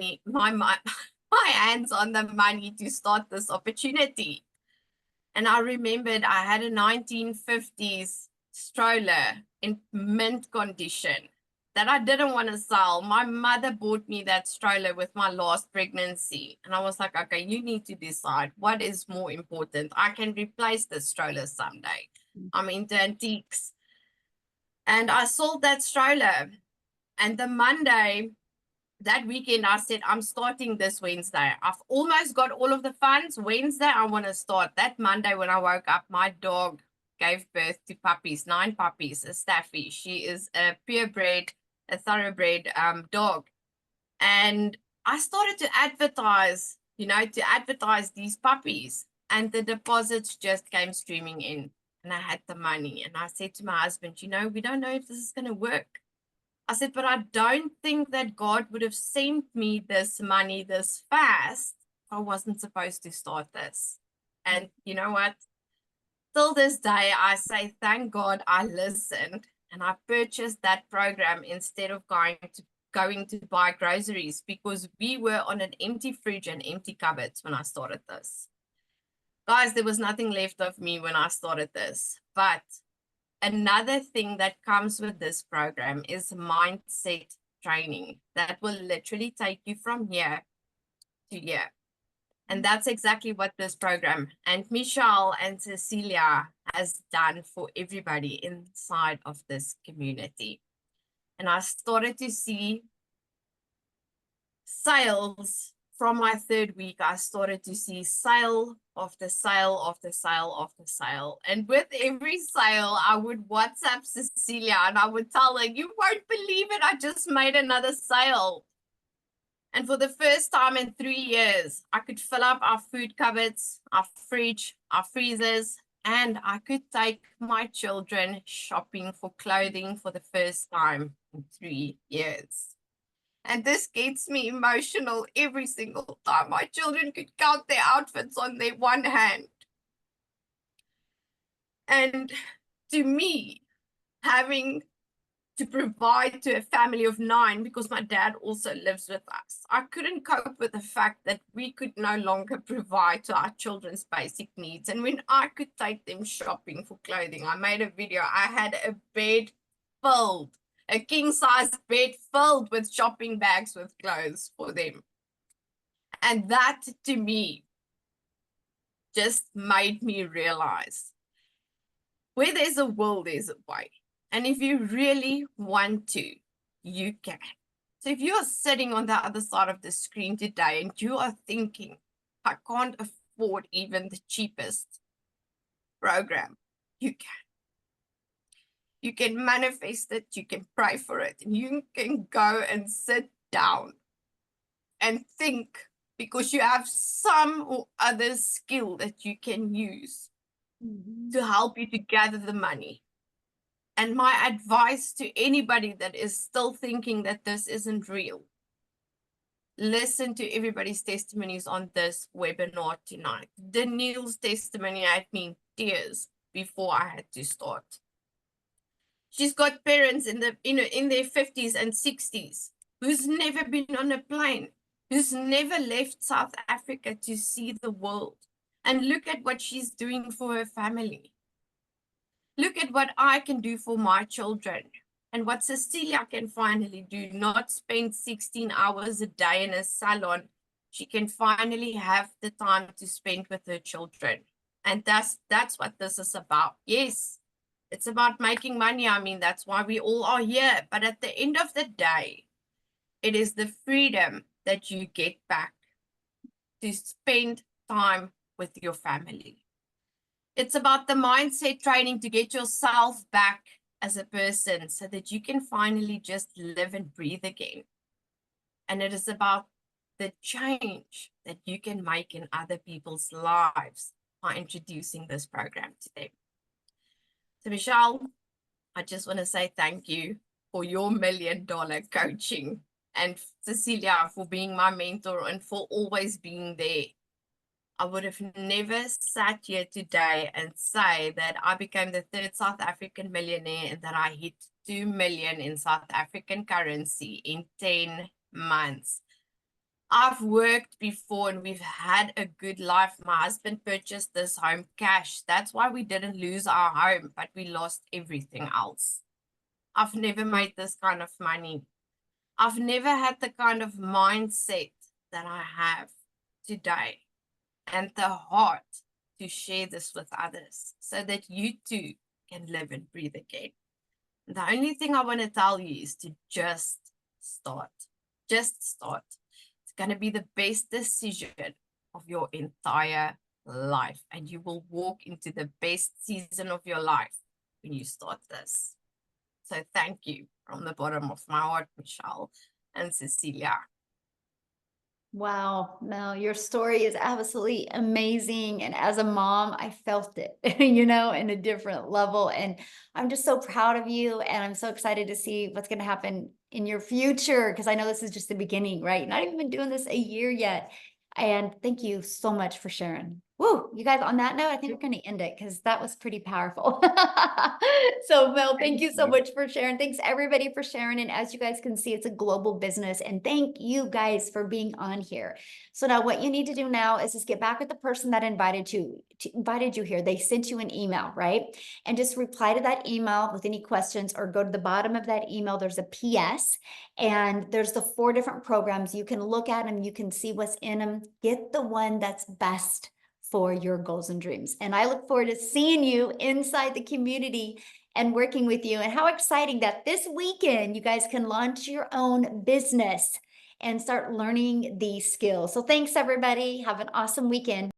hands on the money to start this opportunity? And I remembered I had a 1950s stroller in mint condition that I didn't want to sell. My mother bought me that stroller with my last pregnancy. And I was like, okay, you need to decide what is more important. I can replace the stroller someday. I'm into antiques. And I sold that stroller. And the Monday, that weekend, I said, I'm starting this Wednesday. I've almost got all of the funds. Wednesday, I want to start. That Monday, when I woke up, my dog gave birth to puppies, 9 puppies, a Staffy. She is a purebred, a thoroughbred dog. And I started to advertise, to advertise these puppies. And the deposits just came streaming in. And I had the money. And I said to my husband, we don't know if this is going to work. I said, but I don't think that God would have sent me this money this fast if I wasn't supposed to start this. And you know what? Till this day, I say, thank God I listened and I purchased that program instead of going to buy groceries, because we were on an empty fridge and empty cupboards when I started this. Guys, there was nothing left of me when I started this. But another thing that comes with this program is mindset training that will literally take you from here to here. And that's exactly what this program and Michelle and Cecilia has done for everybody inside of this community. And I started to see sales from my 3rd week. I started to see sale after sale after sale after sale. And with every sale, I would WhatsApp Cecilia and I would tell her, you won't believe it, I just made another sale. And for the first time in 3 years, I could fill up our food cupboards, our fridge, our freezers, and I could take my children shopping for clothing for the first time in 3 years. And this gets me emotional every single time. My children could count their outfits on their one hand. And to me, having to provide to a family of 9, because my dad also lives with us, I couldn't cope with the fact that we could no longer provide to our children's basic needs. And when I could take them shopping for clothing, I made a video. I had a bed filled, a king-size bed filled with shopping bags with clothes for them. And that, to me, just made me realize where there's a will, there's a way. And if you really want to, you can. So if you're sitting on the other side of the screen today and you are thinking, I can't afford even the cheapest program, you can. You can manifest it, you can pray for it, and you can go and sit down and think, because you have some or other skill that you can use to help you to gather the money. And my advice to anybody that is still thinking that this isn't real, listen to everybody's testimonies on this webinar tonight. Danielle's testimony had me in tears before I had to start. She's got parents in their 50s and 60s who's never been on a plane, who's never left South Africa to see the world. And look at what she's doing for her family. Look at what I can do for my children and what Cecilia can finally do, not spend 16 hours a day in a salon. She can finally have the time to spend with her children. And that's what this is about. Yes, it's about making money. I mean, that's why we all are here. But at the end of the day, it is the freedom that you get back to spend time with your family. It's about the mindset training to get yourself back as a person so that you can finally just live and breathe again. And it is about the change that you can make in other people's lives by introducing this program to them. So Michelle, I just want to say thank you for your $1 million coaching, and Cecilia for being my mentor and for always being there. I would have never sat here today and say that I became the 3rd South African millionaire and that I hit 2 million in South African currency in 10 months. I've worked before and we've had a good life. My husband purchased this home cash. That's why we didn't lose our home, but we lost everything else. I've never made this kind of money. I've never had the kind of mindset that I have today and the heart to share this with others so that you too can live and breathe again. The only thing I want to tell you is to just start. Just start. It's going to be the best decision of your entire life, and you will walk into the best season of your life when you start this. So thank you from the bottom of my heart, Michelle and Cecilia. Wow, Mel, your story is absolutely amazing. And as a mom, I felt it, you know, in a different level. And I'm just so proud of you. And I'm so excited to see what's going to happen in your future, because I know this is just the beginning, right? You're not even been doing this a year yet. And thank you so much for sharing. Woo, you guys, on that note, I think we're going to end it because that was pretty powerful. So Mel, thank you so much for sharing. Thanks everybody for sharing. And as you guys can see, it's a global business. And thank you guys for being on here. So now what you need to do now is just get back with the person that invited you here. They sent you an email, right? And just reply to that email with any questions, or go to the bottom of that email. There's a PS and there's the 4 different programs. You can look at them. You can see what's in them. Get the one that's best for your goals and dreams. And I look forward to seeing you inside the community and working with you. And how exciting that this weekend you guys can launch your own business and start learning these skills. So thanks everybody. Have an awesome weekend.